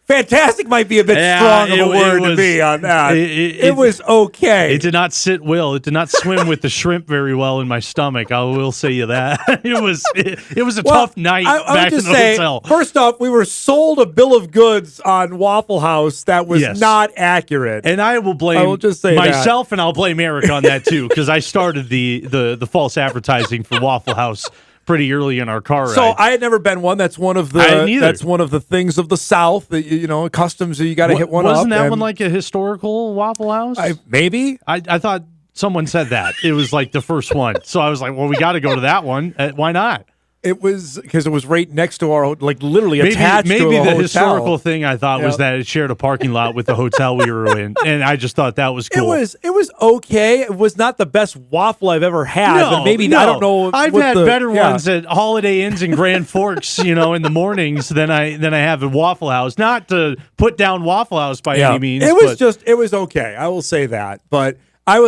fantastic might be a bit strong of a word to me on that. It was okay. It did not sit well. It did not swim with the shrimp very well in my stomach. I will say you that. It was a tough night back in the hotel. First off, we were sold a bill of goods on Waffle House that was not accurate. And I will blame myself, and I'll blame Eric on that too, because I started the false advertising for Waffle House pretty early in our car ride. So I had never been one. That's one of the things of the South that customs that you got to hit one up. Wasn't that one like a historical Waffle House? Maybe. I thought someone said that it was like the first one. So I was like, well, we got to go to that one. Why not? It was because it was right next to our, literally attached to a hotel. Maybe the historical thing I thought was that it shared a parking lot with the hotel we were in, and I just thought that was cool. It was okay. It was not the best waffle I've ever had. No, but maybe no. I don't know. I've had better ones at Holiday Inns and Grand Forks, in the mornings than I have at Waffle House. Not to put down Waffle House by any means. It was okay. I will say that, but I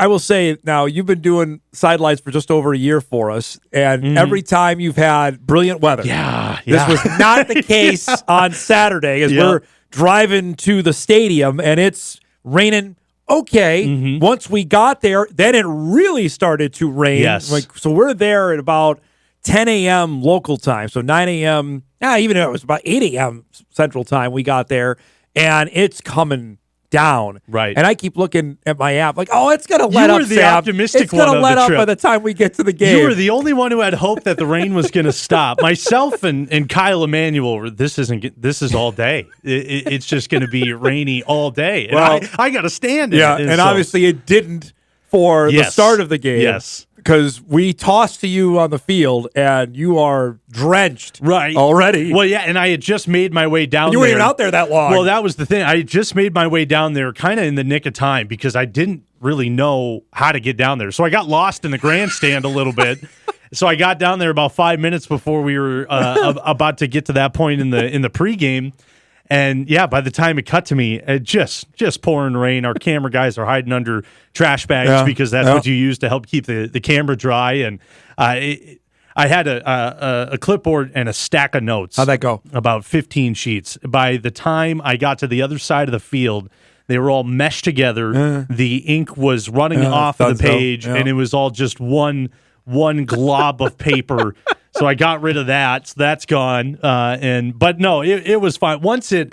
will say now, you've been doing sidelines for just over a year for us, and every time you've had brilliant weather. This was not the case on Saturday as we're driving to the stadium, and it's raining okay. Once we got there, then it really started to rain. Yes. So we're there at about 10 a.m. local time, so 9 a.m. Even though it was about 8 a.m. Central time, we got there, and it's coming down. Right. And I keep looking at my app like, it's going to let up, You were the Sam. optimistic it's gonna one of let the up trip. by the time we get to the game. You were the only one who had hope that the rain was going to stop. Myself and Kyle Emanuel, this is all day. It's just going to be rainy all day. And well, I got to stand it. Yeah, and obviously it didn't for the start of the game. Yes. Because we tossed to you on the field, and you are drenched already. Well, yeah, and I had just made my way down there. You weren't even out there that long. Well, that was the thing. I had just made my way down there kind of in the nick of time because I didn't really know how to get down there. So I got lost in the grandstand a little bit. So I got down there about 5 minutes before we were about to get to that point in the pregame. And by the time it cut to me, it just pouring rain. Our camera guys are hiding under trash bags because that's what you use to help keep the camera dry. And I had a clipboard and a stack of notes. How'd that go? About 15 sheets. By the time I got to the other side of the field, they were all meshed together. The ink was running off of the page, and it was all just one glob of paper. So I got rid of that. So that's gone. But no, it was fine. Once it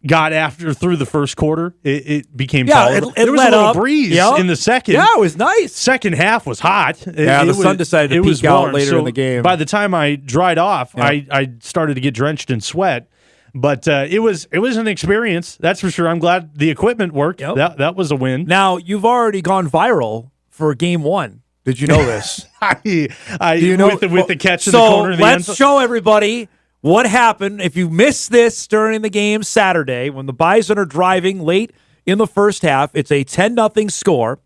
got through the first quarter, it became tolerable. It there was a little breeze in the second. Yeah, it was nice. Second half was hot. The sun decided to peak out later in the game. By the time I dried off, I started to get drenched in sweat. But it was an experience, that's for sure. I'm glad the equipment worked. Yep. That was a win. Now, you've already gone viral for game one. Did you know this? With the catch in the corner of the end zone. Let's show everybody what happened. If you missed this during the game Saturday, when the Bison are driving late in the first half, it's a 10-0 score.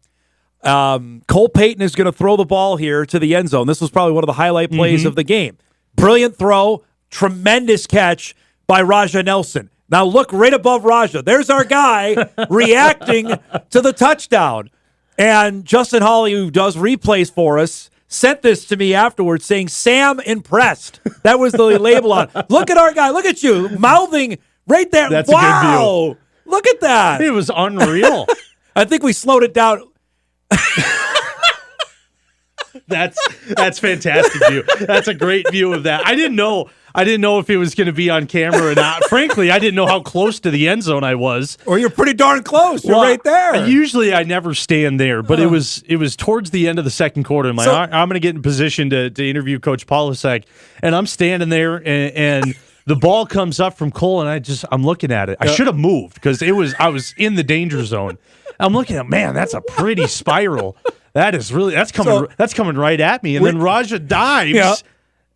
Cole Payton is going to throw the ball here to the end zone. This was probably one of the highlight plays of the game. Brilliant throw, tremendous catch by Raja Nelson. Now look right above Raja. There's our guy reacting to the touchdown. And Justin Hawley, who does replays for us, sent this to me afterwards saying, Sam impressed. That was the label on it. Look at our guy. Look at you. Mouthing right there. That's a good view. Look at that. It was unreal. I think we slowed it down. That's fantastic view. That's a great view of that. I didn't know if it was going to be on camera or not. Frankly, I didn't know how close to the end zone I was. Well, you're pretty darn close. You're right there. Usually, I never stand there, but it was towards the end of the second quarter. I'm going to get in position to interview Coach Polasek, and I'm standing there, and the ball comes up from Cole, and I'm looking at it. I should have moved because I was in the danger zone. I'm looking at, man, that's a pretty spiral. That's coming right at me, and then Raja dives,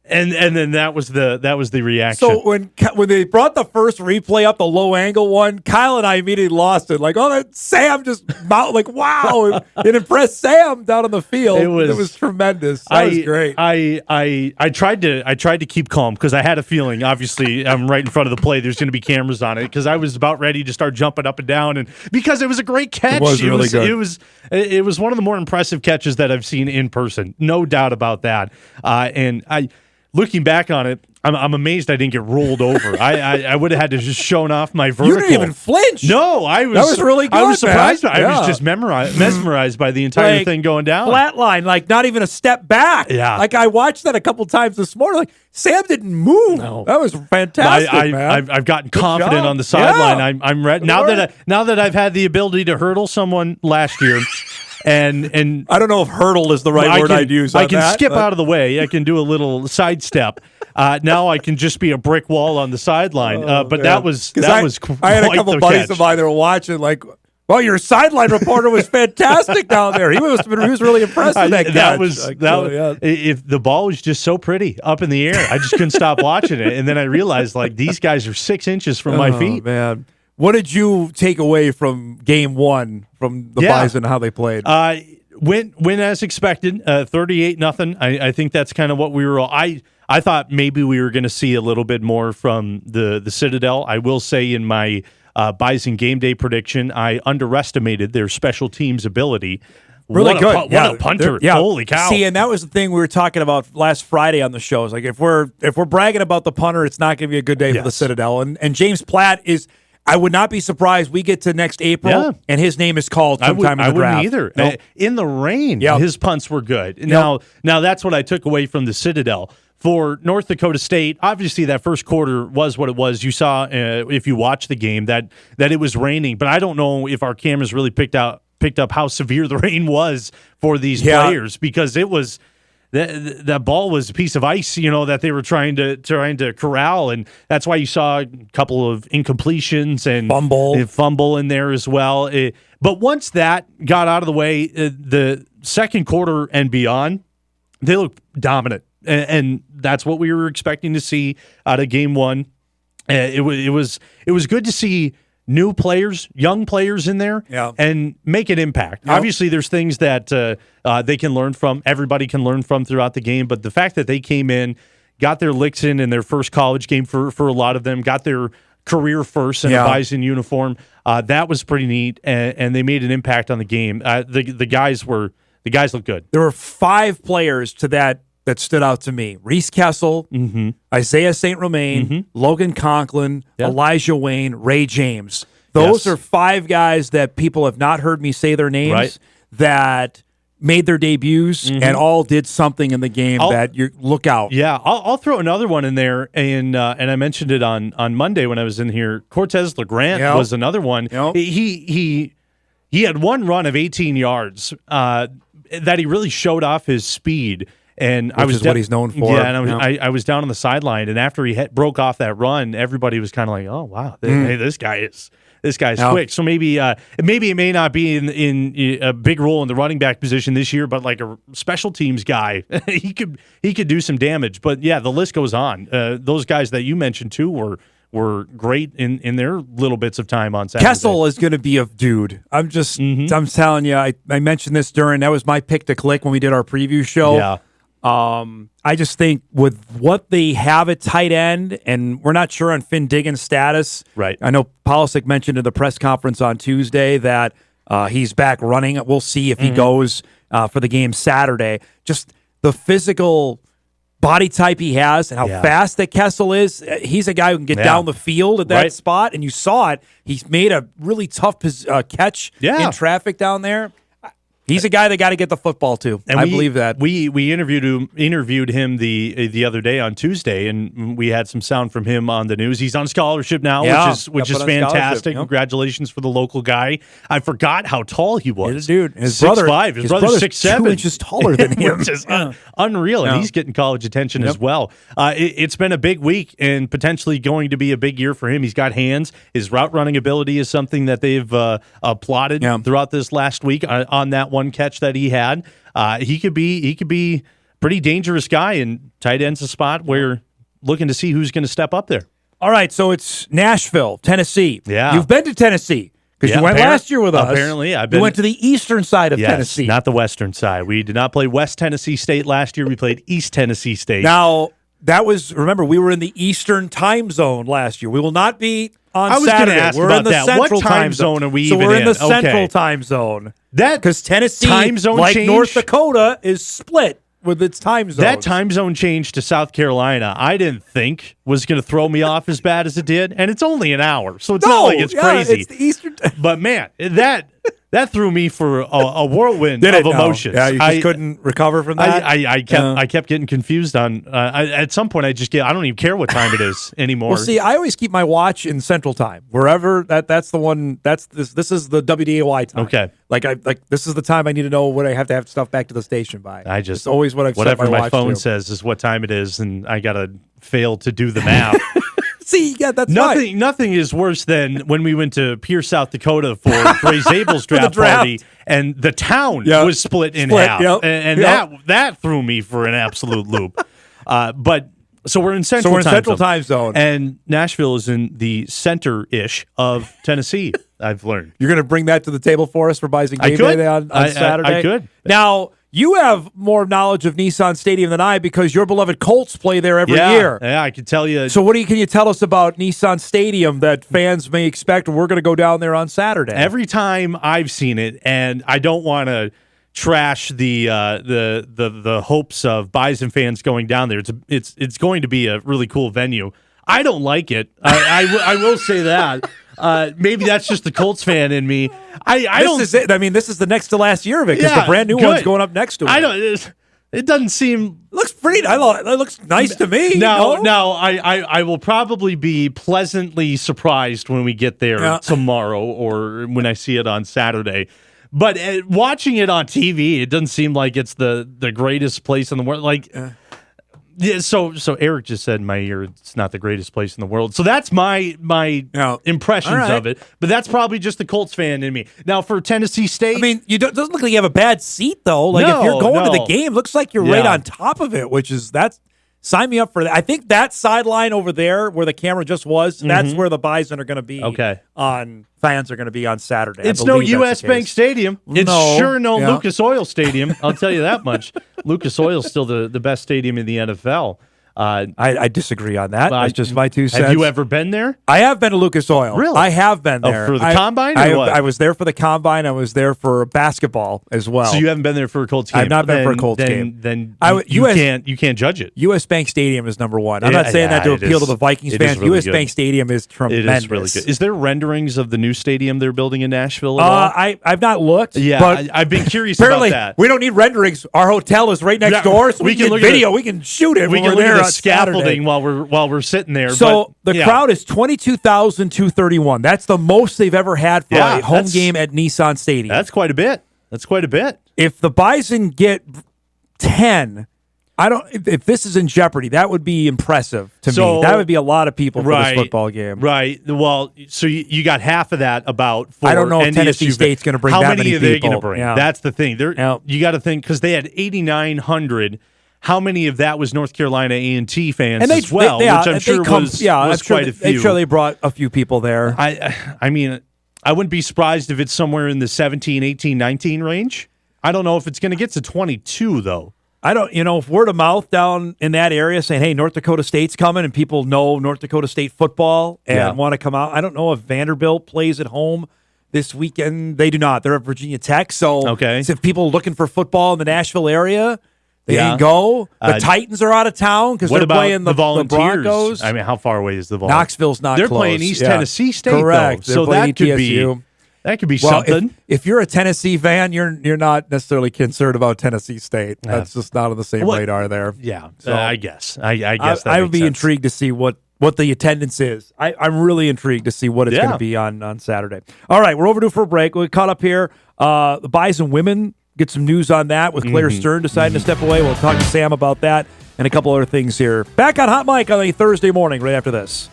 and then that was the reaction. So when they brought the first replay up, the low angle one, Kyle and I immediately lost it. Like, that Sam just wow, it impressed Sam down on the field. It was tremendous. That was great. I tried to keep calm because I had a feeling. Obviously, I'm right in front of the play. There's going to be cameras on it because I was about ready to start jumping up and down, and because it was a great catch. It was really good. It was one of the more impressive catches that I've seen in person, no doubt about that. And looking back on it, I'm amazed I didn't get rolled over. I would have had to just shown off my vertical. You didn't even flinch. No, that was really good. I was surprised. Man. I was just mesmerized by the entire thing going down. Flat line, like not even a step back. Yeah. Like I watched that a couple times this morning. Like Sam didn't move. No. That was fantastic, man. I've gotten confident on the sideline. I'm ready now that I've had the ability to hurdle someone last year. And I don't know if hurdle is the right word I'd use. I can skip out of the way. I can do a little sidestep. Now I can just be a brick wall on the sideline. But that was I had a couple buddies of mine that were watching. Like, well, your sideline reporter was fantastic down there. He was really impressed with that catch. If the ball was just so pretty up in the air, I just couldn't stop watching it. And then I realized like these guys are 6 inches from my feet. Man. What did you take away from game one from the Bison and how they played? Win as expected, 38-0. I think that's kind of what we were all. I thought maybe we were going to see a little bit more from the Citadel. I will say in my Bison game day prediction, I underestimated their special teams ability. Really good. What a punter. Holy cow. See, and that was the thing we were talking about last Friday on the show. It's like if we're bragging about the punter, it's not going to be a good day for the Citadel. And James Platt is. I would not be surprised we get to next April and his name is called sometime in the draft. I wouldn't either. Nope. In the rain, his punts were good. Now that's what I took away from the Citadel. For North Dakota State, obviously that first quarter was what it was. You saw, if you watched the game, that it was raining. But I don't know if our cameras really picked up how severe the rain was for these players because it was – that ball was a piece of ice, that they were trying to corral, and that's why you saw a couple of incompletions and fumble in there as well. But once that got out of the way, the second quarter and beyond, they looked dominant, and that's what we were expecting to see out of game one. It was good to see new players, young players in there, and make an impact. Yep. Obviously, there's things that they can learn from. Everybody can learn from throughout the game. But the fact that they came in, got their licks in their first college game for a lot of them, got their career first in a Bison uniform, that was pretty neat. And they made an impact on the game. The guys looked good. There were 5 players to that stood out to me. Reese Kessel, Isaiah St. Romain, Logan Conklin, Elijah Wayne, Ray James. Those are 5 guys that people have not heard me say their names that made their debuts and all did something in the game that you look out. Yeah, I'll throw another one in there, and I mentioned it on Monday when I was in here. Cortez LeGrand was another one. Yep. He had one run of 18 yards that he really showed off his speed. And Which is what he's known for. Yeah, and I was down on the sideline, and after he broke off that run, everybody was kind of like, "Oh wow, hey, this guy's quick." So maybe it may not be in a big role in the running back position this year, but like a special teams guy, he could do some damage. But yeah, the list goes on. Those guys that you mentioned too were great in their little bits of time on Saturday. Kessel is going to be a dude. I'm just I'm telling you. I mentioned this that was my pick to click when we did our preview show. Yeah. I just think with what they have at tight end, and we're not sure on Finn Diggins' status. Right. I know Polisic mentioned in the press conference on Tuesday that he's back running. We'll see if he goes for the game Saturday. Just the physical body type he has and how fast that Kessel is. He's a guy who can get down the field at that spot, and you saw it. He's made a really tough catch in traffic down there. He's a guy that got to get the football to. And I believe that. We interviewed him the other day on Tuesday, and we had some sound from him on the news. He's on scholarship now, which is fantastic. Congratulations for the local guy. I forgot how tall he was. Dude, his 6'5". brother, his brother's 6'7", 2 inches taller than him, which is unreal. And he's getting college attention as well. It's been a big week and potentially going to be a big year for him. He's got hands. His route running ability is something that they've applauded throughout this last week on that one catch that he had. He could be pretty dangerous guy, and tight end's a spot where looking to see who's going to step up there. All right, so it's Nashville, Tennessee. Yeah. You've been to Tennessee because you went last year with us. Apparently, you went to the eastern side of Tennessee. Not the western side. We did not play West Tennessee State last year. We played East Tennessee State. Now, remember, we were in the eastern time zone last year. We will not be on Saturday. I was going to ask we're about in the that. central What time zone are we so even we're in the Okay. central time zone. That because Tennessee, time zone like change? North Dakota, is split. with its time zone. That time zone change to South Carolina, I didn't think was going to throw me off as bad as it did, and it's only an hour, so it's not like it's crazy. It's the Eastern time. But man, that threw me for a whirlwind of emotions. Yeah, you just couldn't recover from that. I kept getting confused on. At some point, I don't even care what time it is anymore. Well, see, I always keep my watch in Central Time, wherever that's the one. This is the WDAY time. Okay, like this is the time I need to know when I have to have stuff back to the station by. It's always what I've whatever set my my watch phone to. says is what time it is, and I gotta fail to do the math. See, yeah, that's nothing. Nothing is worse than when we went to Pierce, South Dakota for Ray Zabel's draft party, and the town was split in half, and that threw me for an absolute loop. But so we're in Central. Time Zone, and Nashville is in the center-ish of Tennessee. I've learned. You're going to bring that to the table for us for Bison Game Day on Saturday. I could. Now, you have more knowledge of Nissan Stadium than I because your beloved Colts play there every year. Yeah, I can tell you. So can you tell us about Nissan Stadium that fans may expect? We're going to go down there on Saturday. Every time I've seen it, and I don't want to trash the hopes of Bison fans going down there. It's going to be a really cool venue. I don't like it. I will say that. Maybe that's just the Colts fan in me. This is it. I mean, this is the next to last year of it because the brand new one's going up next to it. It doesn't seem. Looks pretty. It looks nice to me. No, I will probably be pleasantly surprised when we get there tomorrow or when I see it on Saturday. But watching it on TV, it doesn't seem like it's the greatest place in the world. Yeah, so Eric just said in my ear it's not the greatest place in the world. So that's my impressions of it. But that's probably just the Colts fan in me. Now for Tennessee State, I mean, doesn't look like you have a bad seat though. Like if you're going to the game, looks like you're right on top of it, which is sign me up for that. I think that sideline over there where the camera just was, that's where the Bison are going to be. Fans are going to be on Saturday. It's no U.S. Bank Stadium. It's no Lucas Oil Stadium. I'll tell you that much. Lucas Oil is still the best stadium in the NFL. I disagree on that. That's just my 2 cents. Have you ever been there? I have been to Lucas Oil. Really? I have been there. For the Combine or what? I was there for the Combine. I was there for basketball as well. So you haven't been there for a Colts game? I've not been for a Colts game. Then you can't judge it. U.S. Bank Stadium is number one. I'm not saying that to appeal to the Vikings fans. Really U.S. Bank Stadium is tremendous. It is really good. Is there renderings of the new stadium they're building in Nashville at all? I've not looked. Yeah, but I've been curious about that. We don't need renderings. Our hotel is right next door, so we can get video. We can shoot it. We can look at the scaffolding while we're sitting there. So the crowd is 22,231. That's the most they've ever had for a home game at Nissan Stadium. That's quite a bit. If the Bison get 10, if this is in jeopardy, that would be impressive to me. That would be a lot of people for this football game. Right. Well, so you got half of that about for I don't know if NDSU. Tennessee State's going to bring that many people. How many are they going to bring? Yeah. That's the thing. You got to think because they had 8,900. How many of that was North Carolina A&T fans as well, which I'm sure was quite a few. I'm sure they brought a few people there. I mean, I wouldn't be surprised if it's somewhere in the 17, 18, 19 range. I don't know if it's going to get to 22, though. I don't, if word of mouth down in that area saying, hey, North Dakota State's coming and people know North Dakota State football and want to come out. I don't know if Vanderbilt plays at home this weekend. They do not. They're at Virginia Tech. So if people looking for football in the Nashville area, they can go. The Titans are out of town because they're playing the Broncos. I mean, how far away is the Volunteers? Knoxville's not close. They're playing East Tennessee State, correct. Though. So that could be something. If you're a Tennessee fan, you're not necessarily concerned about Tennessee State. That's just not on the same radar there. Yeah, so I guess. I guess I would be intrigued to see what the attendance is. I'm really intrigued to see what it's going to be on Saturday. All right, we're overdue for a break. We caught up here. The Bison women. Get some news on that with Claire Stern deciding to step away. We'll talk to Sam about that and a couple other things here. Back on Hot Mic on a Thursday morning right after this.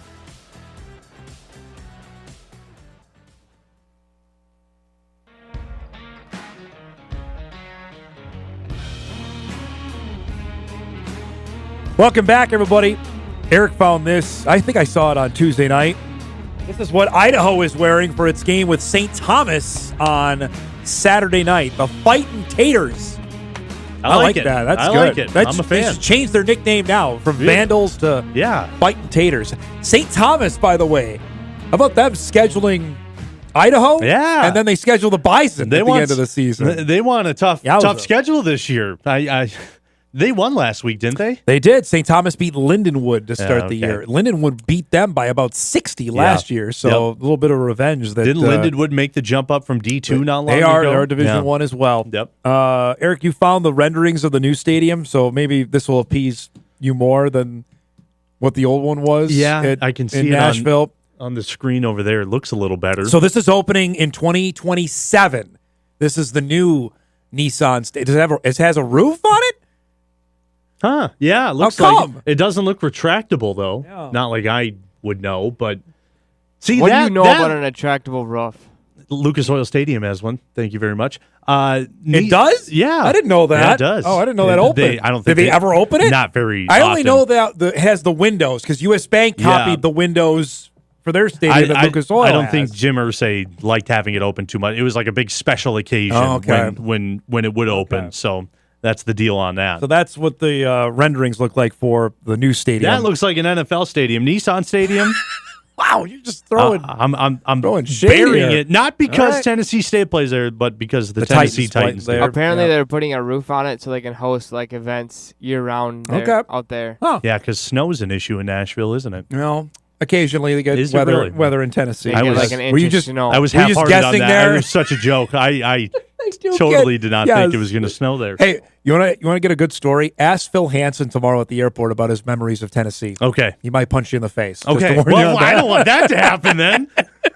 Welcome back, everybody. Eric found this. I think I saw it on Tuesday night. This is what Idaho is wearing for its game with St. Thomas on Saturday night. The Fightin' Taters. I like that. That's good. Like it. I'm a fan. They just changed their nickname now from Vandals to Fightin' Taters. St. Thomas, by the way. How about them scheduling Idaho? Yeah. And then they schedule the Bison at the end of the season. They want a tough schedule this year. They won last week, didn't they? They did. St. Thomas beat Lindenwood to start the okay. year. Lindenwood beat them by about 60 last year, so a little bit of revenge. Didn't Lindenwood make the jump up from D2 not long ago? They are Division 1 as well. Yep. Eric, you found the renderings of the new stadium, so maybe this will appease you more than what the old one was. Yeah, I can see in it Nashville. On the screen over there. It looks a little better. So this is opening in 2027. This is the new Nissan stadium. It has a roof on it? Huh. Yeah, it looks How like come? it doesn't look retractable though. Yeah. Not like I would know, but see What do you know about an attractable roof? Lucas Oil Stadium has one. Thank you very much. It does? Yeah. I didn't know that. Yeah, it does. Oh, I didn't know that opened. I don't think Did they ever open it? Not very I only often. know that it has the windows because U.S. Bank copied the windows for their stadium that Lucas Oil I don't has. think Jim Irsay liked having it open too much. It was like a big special occasion when it would open. So that's the deal on that. So that's what the renderings look like for the new stadium. That looks like an NFL stadium. Nissan Stadium. Wow, you're just throwing. I'm throwing shade burying here. it, not because right. Tennessee State plays there, but because the Tennessee Titans there. Apparently, they're putting a roof on it so they can host like events year round out there. Oh. Yeah, because snow's an issue in Nashville, isn't it? Well, occasionally they get Is it really? weather in Tennessee. They get like an inch of snow. I was were you just half-hearted on guessing that. there? It was such a joke. I do totally did not think yes. it was going to snow there. Hey, you want to get a good story? Ask Phil Hansen tomorrow at the airport about his memories of Tennessee. Okay. He might punch you in the face. just Okay. to warn you Well, on I that. don't want that to happen then.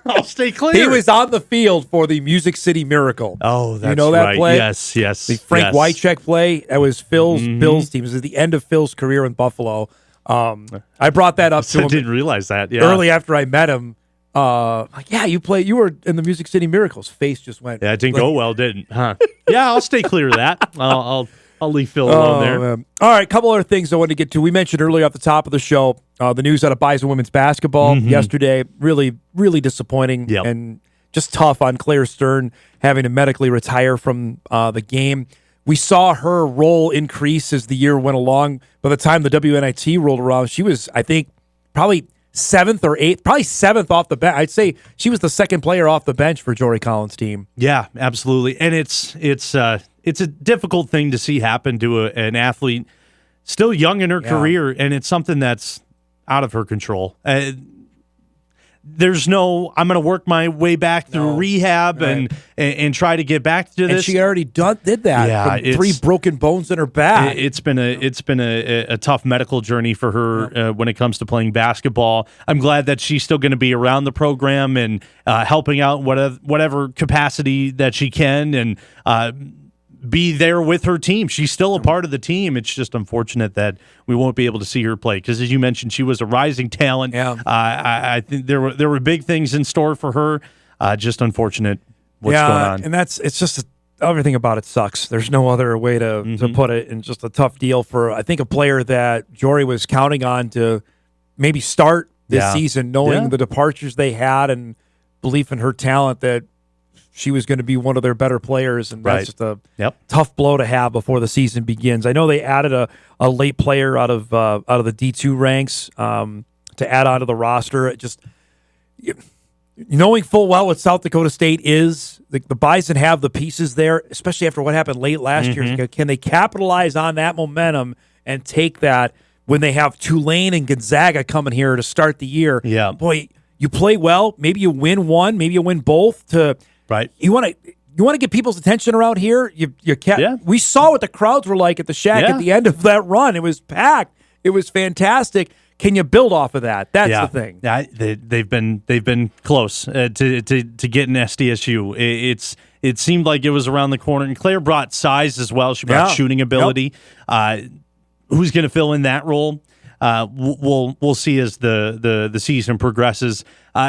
I'll stay clear. He was on the field for the Music City Miracle. Oh, that's you know that right. play? Yes. The Frank Wycheck play. That was Phil's Bills team. It was at the end of Phil's career in Buffalo. I brought that up to him. I didn't realize that. Yeah. Early after I met him. Like, yeah, you were in the Music City Miracles. Face just went. Yeah, it didn't go well, didn't? Huh? Yeah, I'll stay clear of that. I'll leave Phil alone there. Man. All right, a couple other things I wanted to get to. We mentioned earlier off the top of the show the news out of Bison women's basketball yesterday. Really, really disappointing and just tough on Claire Stern having to medically retire from the game. We saw her role increase as the year went along. By the time the WNIT rolled around, she was, I think, probably 7th or 8th, probably 7th off the bench. I'd say she was the second player off the bench for Jory Collins' team. Yeah, absolutely. And it's a difficult thing to see happen to an athlete still young in her career, and it's something that's out of her control. There's no, I'm going to work my way back through rehab and try to get back to this. And she already did that. Yeah, from 3 broken bones in her back. It's been a tough medical journey for her when it comes to playing basketball. I'm glad that she's still going to be around the program and helping out whatever capacity that she can and be there with her team. She's still a part of the team. It's just unfortunate that we won't be able to see her play because, as you mentioned, she was a rising talent. Yeah. I think there were big things in store for her. Just unfortunate what's going on. And it's just everything about it sucks. There's no other way to put it, and just a tough deal for, I think, a player that Jory was counting on to maybe start this season, knowing the departures they had and belief in her talent that she was going to be one of their better players, and that's just a tough blow to have before the season begins. I know they added a late player out of the D2 ranks to add onto the roster. It just knowing full well what South Dakota State is, the Bison have the pieces there, especially after what happened late last year. Can they capitalize on that momentum and take that when they have Tulane and Gonzaga coming here to start the year? Yeah, boy, you play well. Maybe you win one. Maybe you win both. You want to get people's attention around here. You can't. Yeah. We saw what the crowds were like at the Shack at the end of that run. It was packed. It was fantastic. Can you build off of that? That's the thing. Yeah, they've been close to getting SDSU. It seemed like it was around the corner. And Claire brought size as well. She brought shooting ability. Who's going to fill in that role? We'll see as the season progresses.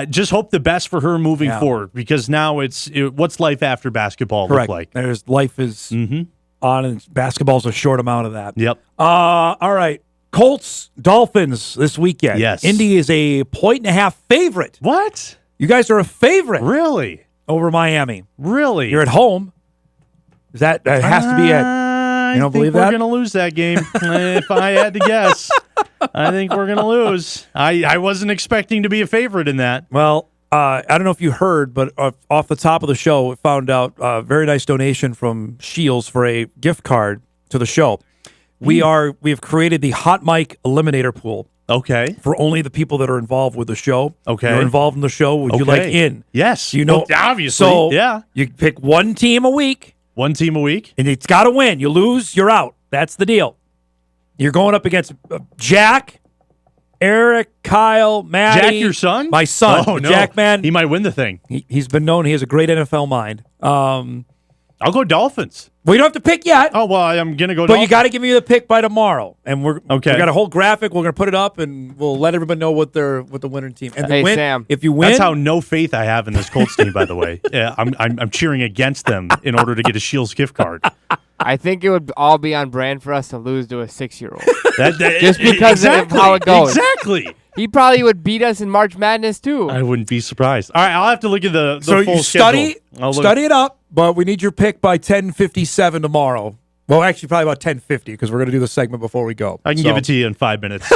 Just hope the best for her moving forward, because now what's life after basketball look like? There's life is on, and basketball's a short amount of that. Yep. All right. Colts, Dolphins this weekend. Yes. Indy is a 1.5 favorite. What? You guys are a favorite. Really? Over Miami. Really? You're at home. That has to be it. You don't believe that? We're going to lose that game. If I had to guess, I think we're going to lose. I wasn't expecting to be a favorite in that. Well, I don't know if you heard, but off the top of the show, we found out a very nice donation from Shields for a gift card to the show. we have created the Hot Mic Eliminator Pool. Okay. For only the people that are involved with the show. Okay. You're involved in the show. Would you like in? Yes. You know, obviously. So yeah. You pick one team a week. One team a week. And it's got to win. You lose, you're out. That's the deal. You're going up against Jack, Eric, Kyle, Maddie. Jack, your son? My son. Oh, no. Jack, man. He might win the thing. He's been known. He has a great NFL mind. I'll go Dolphins. Well, you don't have to pick yet. Oh, well, I'm going to go But Dolphins. you got to give me the pick by tomorrow. And we Okay. got a whole graphic. We're going to put it up, and we'll let everybody know what the winning team. And Hey, Sam. If you win. That's how no faith I have in this Colts team, by the way. Yeah, I'm cheering against them in order to get a Shields gift card. I think it would all be on brand for us to lose to a 6-year-old. That- Just because of how it goes. Exactly. He probably would beat us in March Madness, too. I wouldn't be surprised. All right, I'll have to look at the So full you study schedule. it up, but we need your pick by 10:57 tomorrow. Well, actually, probably about 10:50 because we're going to do the segment before we go. I can give it to you in 5 minutes.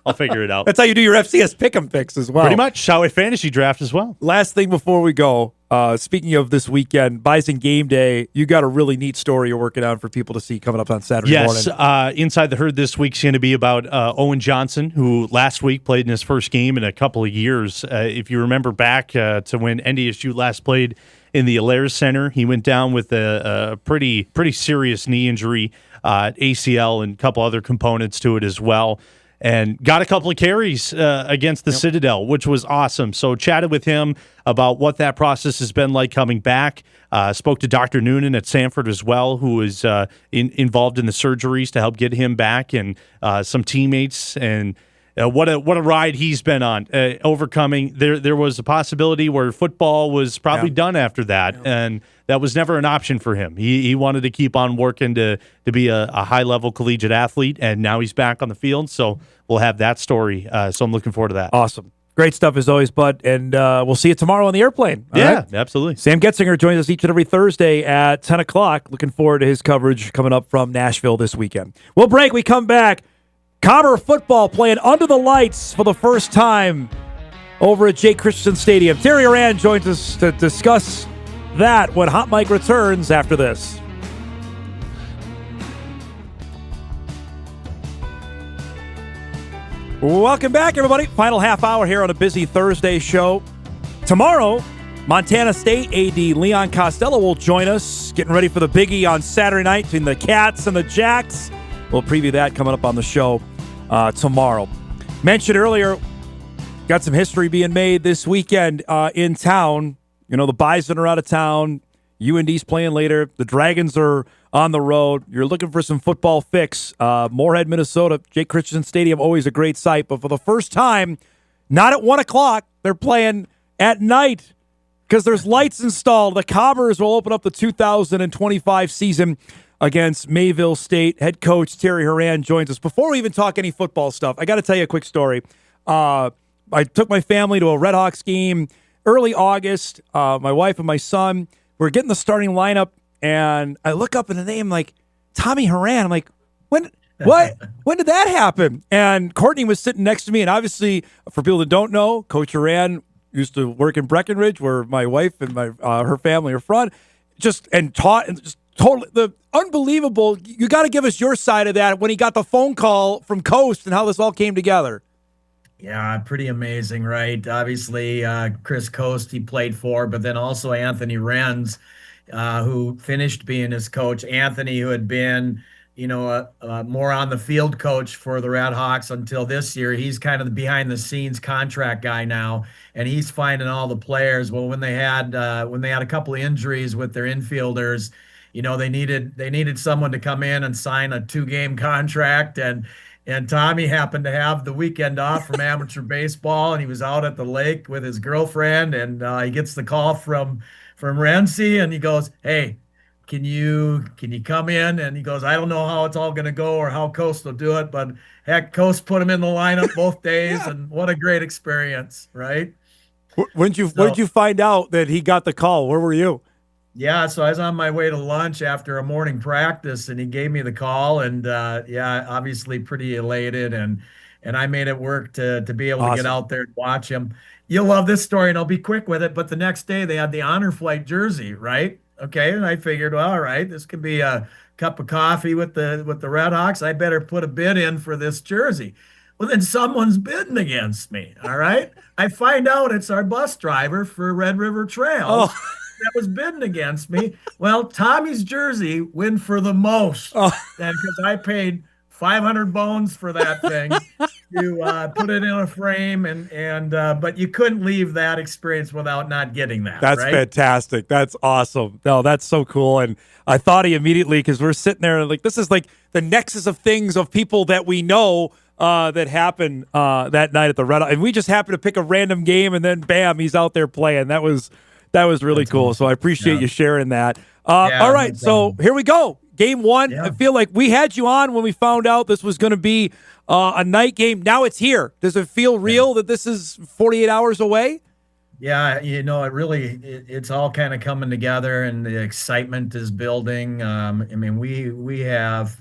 I'll figure it out. That's how you do your FCS pick'em picks as well. Pretty much how I fantasy draft as well. Last thing before we go, speaking of this weekend, Bison Game Day, you got a really neat story you're working on for people to see coming up on Saturday morning. Yes, Inside the Herd this week's going to be about Owen Johnson, who last week played in his first game in a couple of years. If you remember back to when NDSU last played in the Alaire Center, he went down with a pretty serious knee injury, ACL, and a couple other components to it as well. And got a couple of carries against the Citadel, which was awesome. So chatted with him about what that process has been like coming back. Spoke to Dr. Noonan at Sanford as well, who is involved in the surgeries to help get him back, and some teammates. And what a ride he's been on, overcoming. There was a possibility where football was probably done after that, and that was never an option for him. He wanted to keep on working to be a high-level collegiate athlete, and now he's back on the field, so we'll have that story. So I'm looking forward to that. Awesome. Great stuff as always, Bud, and we'll see you tomorrow on the airplane. All right? Absolutely. Sam Goetzinger joins us each and every Thursday at 10 o'clock. Looking forward to his coverage coming up from Nashville this weekend. We'll break. We come back. Cobber football playing under the lights for the first time over at Jake Christianson Stadium. Terry Horan joins us to discuss that when Hot Mike returns after this. Welcome back, everybody. Final half hour here on a busy Thursday show. Tomorrow, Montana State AD Leon Costello will join us, getting ready for the biggie on Saturday night between the Cats and the Jacks. We'll preview that coming up on the show tomorrow. Mentioned earlier, got some history being made this weekend in town. You know, the Bison are out of town. UND's playing later. The Dragons are on the road. You're looking for some football fix. Moorhead, Minnesota, Jake Christianson Stadium, always a great sight. But for the first time, not at 1 o'clock, they're playing at night because there's lights installed. The Cobbers will open up the 2025 season against Mayville State. Head coach Terry Horan joins us. Before we even talk any football stuff, I got to tell you a quick story. I took my family to a Red Hawks game early August. My wife and my son were getting the starting lineup, and I look up in the name like Tommy Horan. I'm like, when did that happen? And Courtney was sitting next to me, and obviously, for people that don't know, Coach Horan used to work in Breckenridge, where my wife and her family are from. Totally the unbelievable. You got to give us your side of that when he got the phone call from Coast and how this all came together. Yeah, pretty amazing, right? Obviously, Chris Coast he played for, but then also Anthony Renz, who finished being his coach. Anthony, who had been, more on the field coach for the Red Hawks until this year. He's kind of the behind-the-scenes contract guy now, and he's finding all the players. Well, when they had a couple of injuries with their infielders, they needed someone to come in and sign a 2-game contract, and Tommy happened to have the weekend off from amateur baseball, and he was out at the lake with his girlfriend, and he gets the call from Renzi, and he goes, "Hey, can you come in?" And he goes, "I don't know how it's all going to go or how Coast will do it, but heck, Coast put him in the lineup both days, and what a great experience, right?" When did you find out that he got the call? Where were you? Yeah, so I was on my way to lunch after a morning practice, and he gave me the call, and obviously pretty elated, and I made it work to be able to get out there and watch him. You'll love this story, and I'll be quick with it, but the next day they had the honor flight jersey, right? Okay, and I figured, well, all right, this could be a cup of coffee with the Red Hawks. I better put a bid in for this jersey. Well, then someone's bidding against me. All right. I find out it's our bus driver for Red River Trails that was bidding against me. Well, Tommy's jersey went for the most. And because I paid 500 bones for that thing to put it in a frame, but you couldn't leave that experience without not getting that. That's right? fantastic. That's awesome. No, that's so cool. And I thought he immediately, because we're sitting there like, this is like the nexus of things of people that we know that happened that night at the Red Hawk. And we just happened to pick a random game, and then bam, he's out there playing. That was really cool. So I appreciate you sharing that. All right, so here we go. Game one. I feel like we had you on when we found out this was going to be a night game. Now it's here. Does it feel real that this is 48 hours away? Yeah, it's all kind of coming together, and the excitement is building. I mean, we have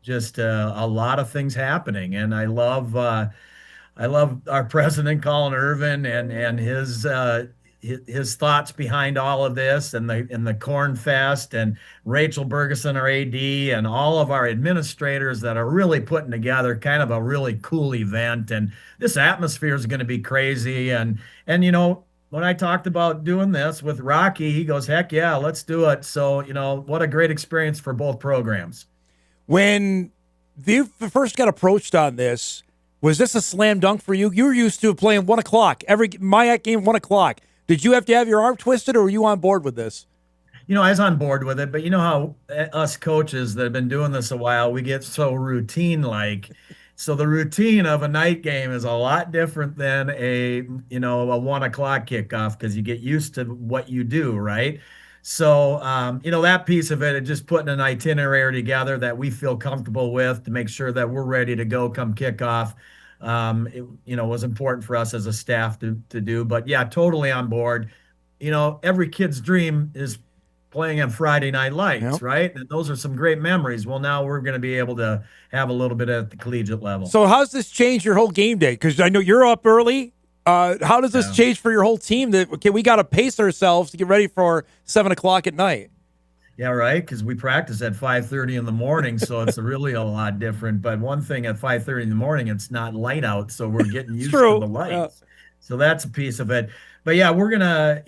just a lot of things happening, and I love our president Colin Irvin and his thoughts behind all of this, and the Corn Fest, and Rachel Bergeson, our AD, and all of our administrators that are really putting together kind of a really cool event. And this atmosphere is going to be crazy. And when I talked about doing this with Rocky, he goes, heck yeah, let's do it. So, what a great experience for both programs. When you first got approached on this, was this a slam dunk for you? You were used to playing 1 o'clock. Every MIAC game, 1 o'clock. Did you have to have your arm twisted, or were you on board with this? I was on board with it, but you know how us coaches that have been doing this a while, we get so routine-like. So the routine of a night game is a lot different than a 1 o'clock kickoff, because you get used to what you do, right? So, that piece of it, just putting an itinerary together that we feel comfortable with to make sure that we're ready to go come kickoff, was important for us as a staff to do. But yeah, totally on board. Every kid's dream is playing on Friday Night Lights, right? And those are some great memories. Well, now we're going to be able to have a little bit at the collegiate level. So how's this change your whole game day? Because I know you're up early. How does this change for your whole team? We got to pace ourselves to get ready for 7 o'clock at night. Yeah, right. Because we practice at 5:30 in the morning, so it's really a lot different. But one thing, at 5:30 in the morning, it's not light out, so we're getting used to the lights. Yeah. So that's a piece of it. But yeah, we're gonna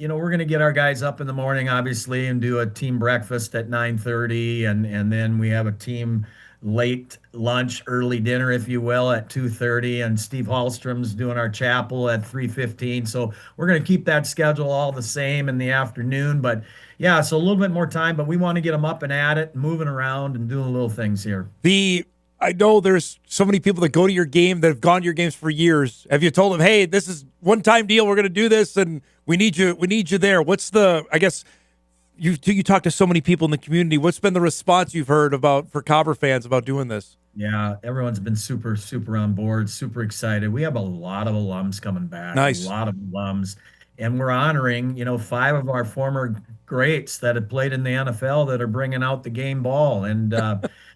get our guys up in the morning, obviously, and do a team breakfast at 9:30, and then we have a team late lunch, early dinner, if you will, at 2:30, and Steve Hallstrom's doing our chapel at 3:15. So we're going to keep that schedule all the same in the afternoon. But yeah, so a little bit more time, but we want to get them up and at it, moving around and doing little things here. I know there's so many people that go to your game that have gone to your games for years. Have you told them, hey, this is one-time deal, we're going to do this, and we need you there? What's you talk to so many people in the community. What's been the response you've heard for Cobber fans about doing this? Yeah, everyone's been super, super on board, super excited. We have a lot of alums coming back. Nice. A lot of alums. And we're honoring, 5 of our former greats that have played in the NFL that are bringing out the game ball. And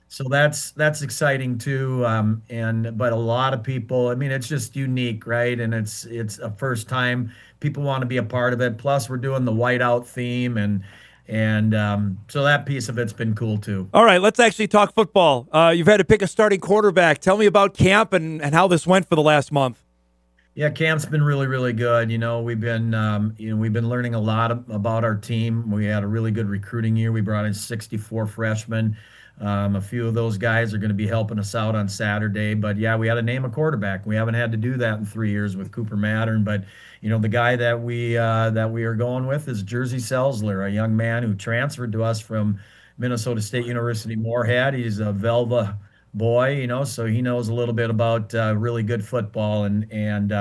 so that's exciting too. But a lot of people, it's just unique, right? And it's a first time. People want to be a part of it. Plus, we're doing the whiteout theme, and so that piece of it's been cool too. All right, let's actually talk football. You've had to pick a starting quarterback. Tell me about camp and how this went for the last month. Yeah, camp's been really, really good. We've been learning a lot about our team. We had a really good recruiting year. We brought in 64 freshmen. A few of those guys are going to be helping us out on Saturday. But yeah, we had to name a quarterback. We haven't had to do that in 3 years with Cooper Mattern. But the guy that we are going with is Jersey Selzler, a young man who transferred to us from Minnesota State University Moorhead. He's a Velva boy, so he knows a little bit about really good football. And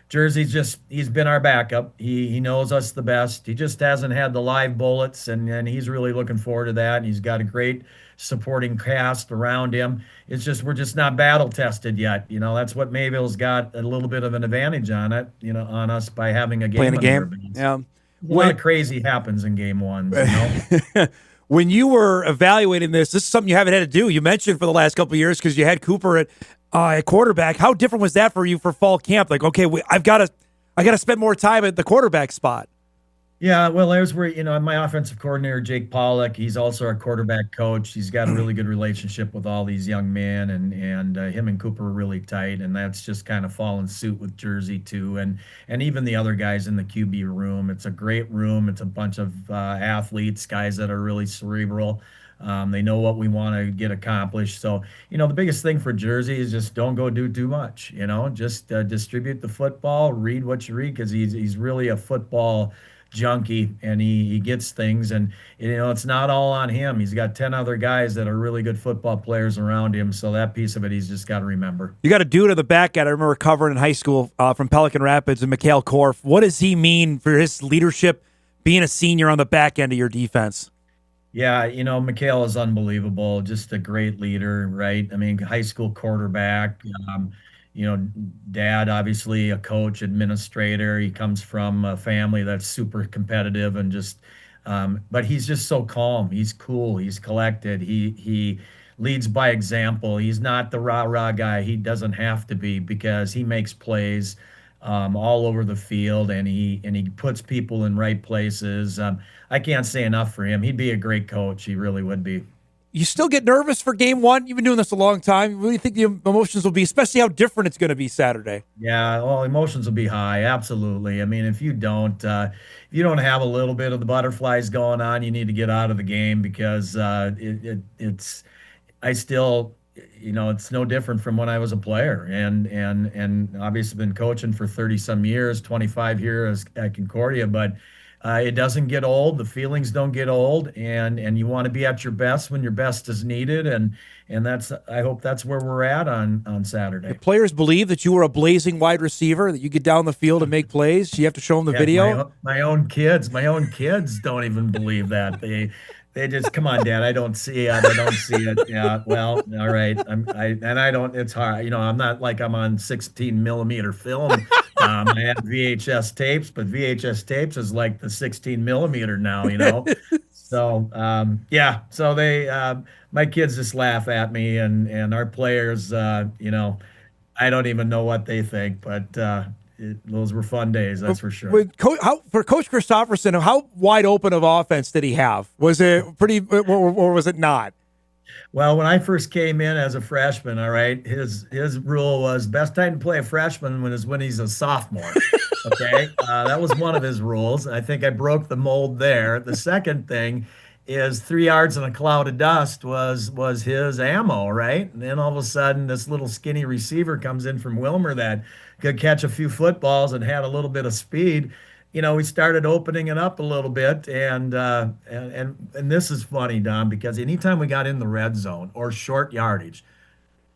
Jersey's he's been our backup. He knows us the best. He just hasn't had the live bullets, and he's really looking forward to that. And he's got a great supporting cast around him. It's just we're just not battle tested yet. That's what Mayville's got a little bit of an advantage on it. On us by having a game. Playing a game. Yeah. A lot of crazy happens in game one. When you were evaluating this is something you haven't had to do. You mentioned for the last couple of years because you had Cooper at quarterback. How different was that for you for fall camp? Like, okay, I got to spend more time at the quarterback spot. Yeah, well, there's where, my offensive coordinator, Jake Pollock, he's also our quarterback coach. He's got a really good relationship with all these young men, and him and Cooper are really tight, and that's just kind of fallen suit with Jersey too, and even the other guys in the QB room. It's a great room. It's a bunch of athletes, guys that are really cerebral. They know what we want to get accomplished. So, the biggest thing for Jersey is just don't go do too much, just distribute the football, read what you read, because he's really a football junkie, and he gets things, and it's not all on him. He's got 10 other guys that are really good football players around him, so that piece of it he's just got to remember. You got a dude at the back end I remember covering in high school from Pelican Rapids, and Mikhail Korf. What does he mean for his leadership being a senior on the back end of your defense? Yeah, Mikhail is unbelievable, just a great leader, right? I mean, high school quarterback, dad, obviously a coach, administrator. He comes from a family that's super competitive and just, but he's just so calm. He's cool. He's collected. He leads by example. He's not the rah-rah guy. He doesn't have to be, because he makes plays all over the field, and he puts people in right places. I can't say enough for him. He'd be a great coach. He really would be. You still get nervous for game one? You've been doing this a long time. What do you think the emotions will be, especially how different it's going to be Saturday? Yeah, well, emotions will be high. Absolutely. I mean, if you don't have a little bit of the butterflies going on, you need to get out of the game, because it's no different from when I was a player, and obviously been coaching for 30 some years, 25 years at Concordia, but it doesn't get old. The feelings don't get old, and you want to be at your best when your best is needed, and I hope that's where we're at on Saturday. The players believe that you were a blazing wide receiver, that you get down the field and make plays. You have to show them the video. My own kids don't even believe that. They just, come on, Dad. I don't see it. Yeah. Well, all right. It's hard. I'm not like I'm on 16 millimeter film. I have VHS tapes, but VHS tapes is like the 16 millimeter now, So, yeah. So my kids just laugh at me, and our players, I don't even know what they think, but, those were fun days, that's for sure. For Coach Christopherson, how wide open of offense did he have? Was it pretty, or was it not? Well, when I first came in as a freshman, all right, his rule was best time to play a freshman is when he's a sophomore. Okay, that was one of his rules. I think I broke the mold there. The second thing is 3 yards in a cloud of dust was his ammo, right? And then all of a sudden, this little skinny receiver comes in from Wilmer that could catch a few footballs and had a little bit of speed. We started opening it up a little bit, and this is funny, Don, because anytime we got in the red zone or short yardage,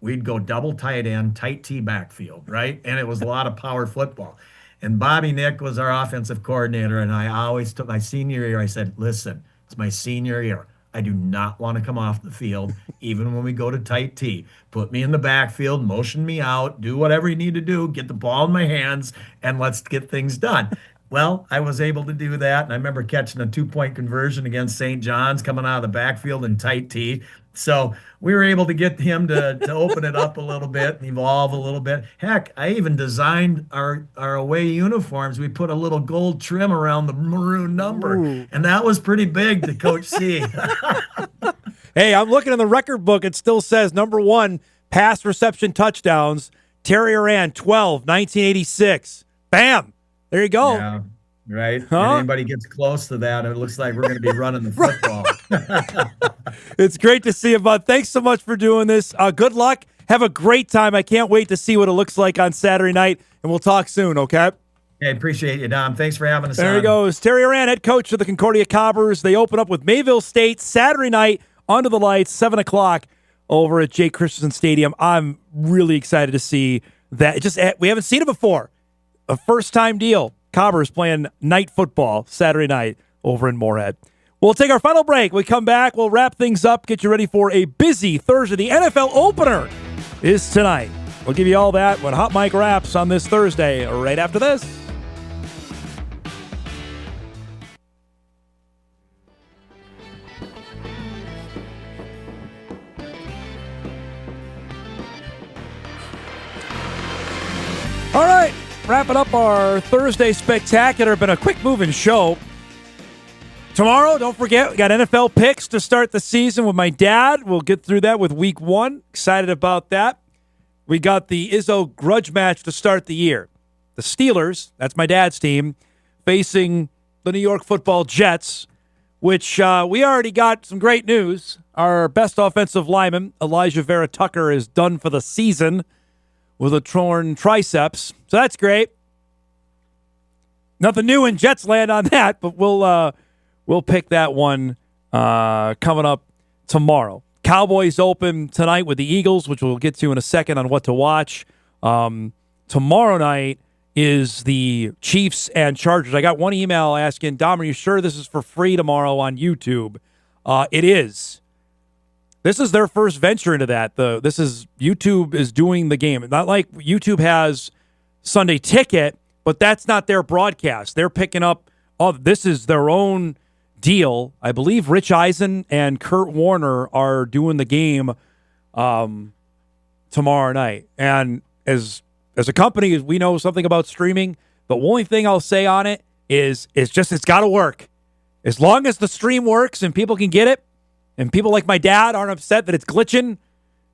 we'd go double tight end, tight T backfield, right? And it was a lot of power football. And Bobby Nick was our offensive coordinator, and I always took my senior year, I said, listen, it's my senior year. I do not want to come off the field, even when we go to tight T. Put me in the backfield, motion me out, do whatever you need to do, get the ball in my hands, and let's get things done. Well, I was able to do that, and I remember catching a 2-point conversion against St. John's coming out of the backfield in tight T. So we were able to get him to open it up a little bit and evolve a little bit. Heck, I even designed our away uniforms. We put a little gold trim around the maroon number, and that was pretty big to Coach C. Hey, I'm looking in the record book. It still says number 1 pass reception touchdowns. Terry Horan, 12, 1986. Bam. There you go. Yeah, right. Huh? If anybody gets close to that, it looks like we're going to be running the football. It's great to see you, bud. Thanks so much for doing this. Good luck. Have a great time. I can't wait to see what it looks like on Saturday night, and we'll talk soon, okay? Hey, appreciate you, Dom. Thanks for having us There on. he goes. Terry Horan, head coach of the Concordia Cobbers. They open up with Mayville State Saturday night under the lights, 7 o'clock over at Jake Christianson Stadium. I'm really excited to see that. We haven't seen it before. A first-time deal. Cobbers playing night football Saturday night over in Moorhead. We'll take our final break. When we come back, we'll wrap things up, get you ready for a busy Thursday. The NFL opener is tonight. We'll give you all that when Hot Mike wraps on this Thursday, right after this. All right, wrapping up our Thursday spectacular. Been a quick moving show. Tomorrow, don't forget, we got NFL picks to start the season with my dad. We'll get through that with week 1. Excited about that. We got the Izzo grudge match to start the year. The Steelers, that's my dad's team, facing the New York Football Jets, which we already got some great news. Our best offensive lineman, Elijah Vera Tucker, is done for the season with a torn triceps. So that's great. Nothing new in Jets land on that, but we'll pick that one coming up tomorrow. Cowboys open tonight with the Eagles, which we'll get to in a second on what to watch. Tomorrow night is the Chiefs and Chargers. I got one email asking, Dom, are you sure this is for free tomorrow on YouTube? It is. This is their first venture into that. YouTube is doing the game. Not like YouTube has Sunday Ticket, but that's not their broadcast. They're picking up, this is their own deal. I believe Rich Eisen and Kurt Warner are doing the game tomorrow night. And as a company, we know something about streaming. The only thing I'll say on it is it's got to work. As long as the stream works and people can get it, and people like my dad aren't upset that it's glitching,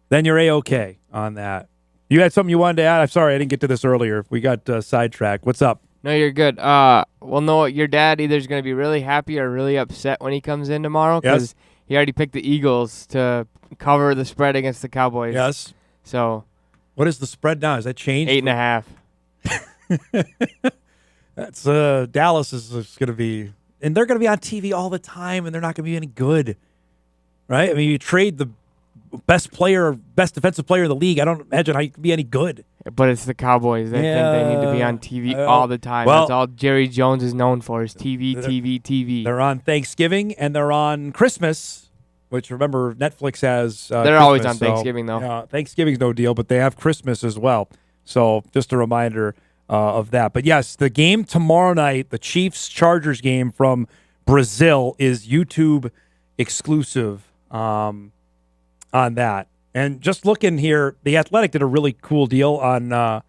then you're A-okay on that. You had something you wanted to add? I'm sorry, I didn't get to this earlier. We got sidetracked. What's up? No, you're good. Well, no, your dad either is going to be really happy or really upset when he comes in tomorrow because he already picked the Eagles to cover the spread against the Cowboys. Yes. So, what is the spread now? Has that changed? 8.5. That's Dallas is going to be, and they're going to be on TV all the time, and they're not going to be any good, right? I mean, you trade the best defensive player in the league. I don't imagine how you can be any good. But it's the Cowboys. They think they need to be on TV all the time. Well, that's all Jerry Jones is known for is TV. They're on Thanksgiving and they're on Christmas, which remember Netflix has. They're Christmas, always on Thanksgiving though. Thanksgiving's no deal, but they have Christmas as well. So just a reminder of that. But yes, the game tomorrow night, the Chiefs-Chargers game from Brazil, is YouTube exclusive on that. And just looking here, The Athletic did a really cool deal on how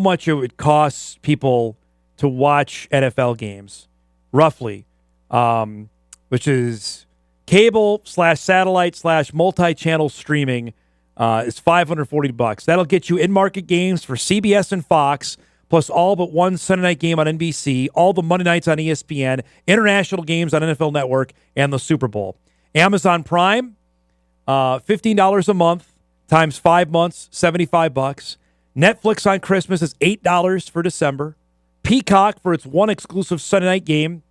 much it would cost people to watch NFL games, roughly, which is cable/satellite/multi-channel streaming is $540. That'll get you in-market games for CBS and Fox, plus all but one Sunday night game on NBC, all the Monday nights on ESPN, international games on NFL Network, and the Super Bowl. Amazon Prime, $15 a month times 5 months, $75. Netflix on Christmas is $8 for December. Peacock for its one exclusive Sunday night game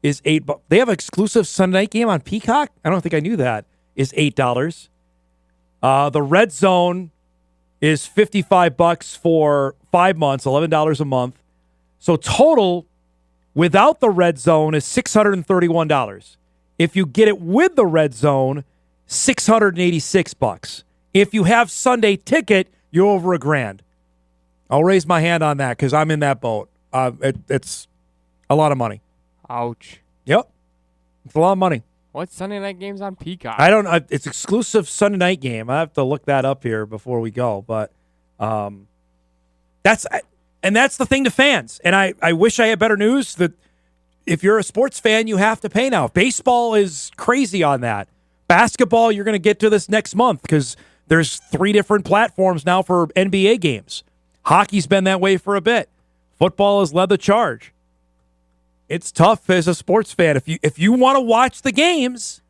is $8. They have an exclusive Sunday night game on Peacock? I don't think I knew that. Is $8. The Red Zone is $55 for 5 months, $11 a month. So total without the Red Zone is $631. If you get it with the Red Zone, $686. If you have Sunday Ticket, you're over $1,000. I'll raise my hand on that because I'm in that boat. It's a lot of money. Ouch. Yep. It's a lot of money. What Sunday night games on Peacock? I don't. It's exclusive Sunday night game. I have to look that up here before we go. But that's the thing to fans. And I wish I had better news that if you're a sports fan, you have to pay now. Baseball is crazy on that. Basketball, you're going to get to this next month because there's 3 different platforms now for NBA games. Hockey's been that way for a bit. Football has led the charge. It's tough as a sports fan. If you want to watch the games,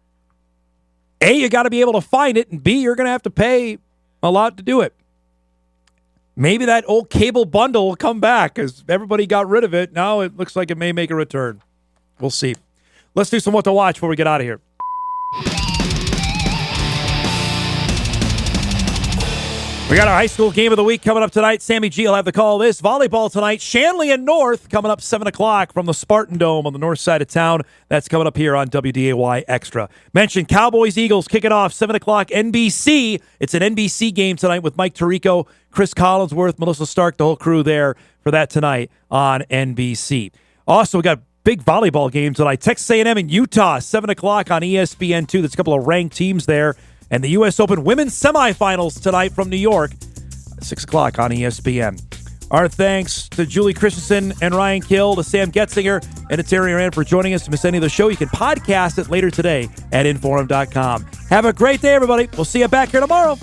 A, you got to be able to find it, and B, you're going to have to pay a lot to do it. Maybe that old cable bundle will come back because everybody got rid of it. Now it looks like it may make a return. We'll see. Let's do some what to watch before we get out of here. We got our high school game of the week coming up tonight. Sammy G will have the call this. Volleyball tonight. Shanley and North coming up 7 o'clock from the Spartan Dome on the north side of town. That's coming up here on WDAY Extra. Mentioned Cowboys-Eagles kick it off 7 o'clock NBC. It's an NBC game tonight with Mike Tirico, Chris Collinsworth, Melissa Stark, the whole crew there for that tonight on NBC. Also, we got big volleyball game tonight. Texas A&M and Utah, 7 o'clock on ESPN2. There's a couple of ranked teams there. And the U.S. Open women's semifinals tonight from New York, 6 o'clock on ESPN. Our thanks to Julie Christianson and Ryan Kill, to Sam Goetzinger, and to Terry Horan for joining us. To miss any of the show, you can podcast it later today at Inforum.com. Have a great day, everybody. We'll see you back here tomorrow.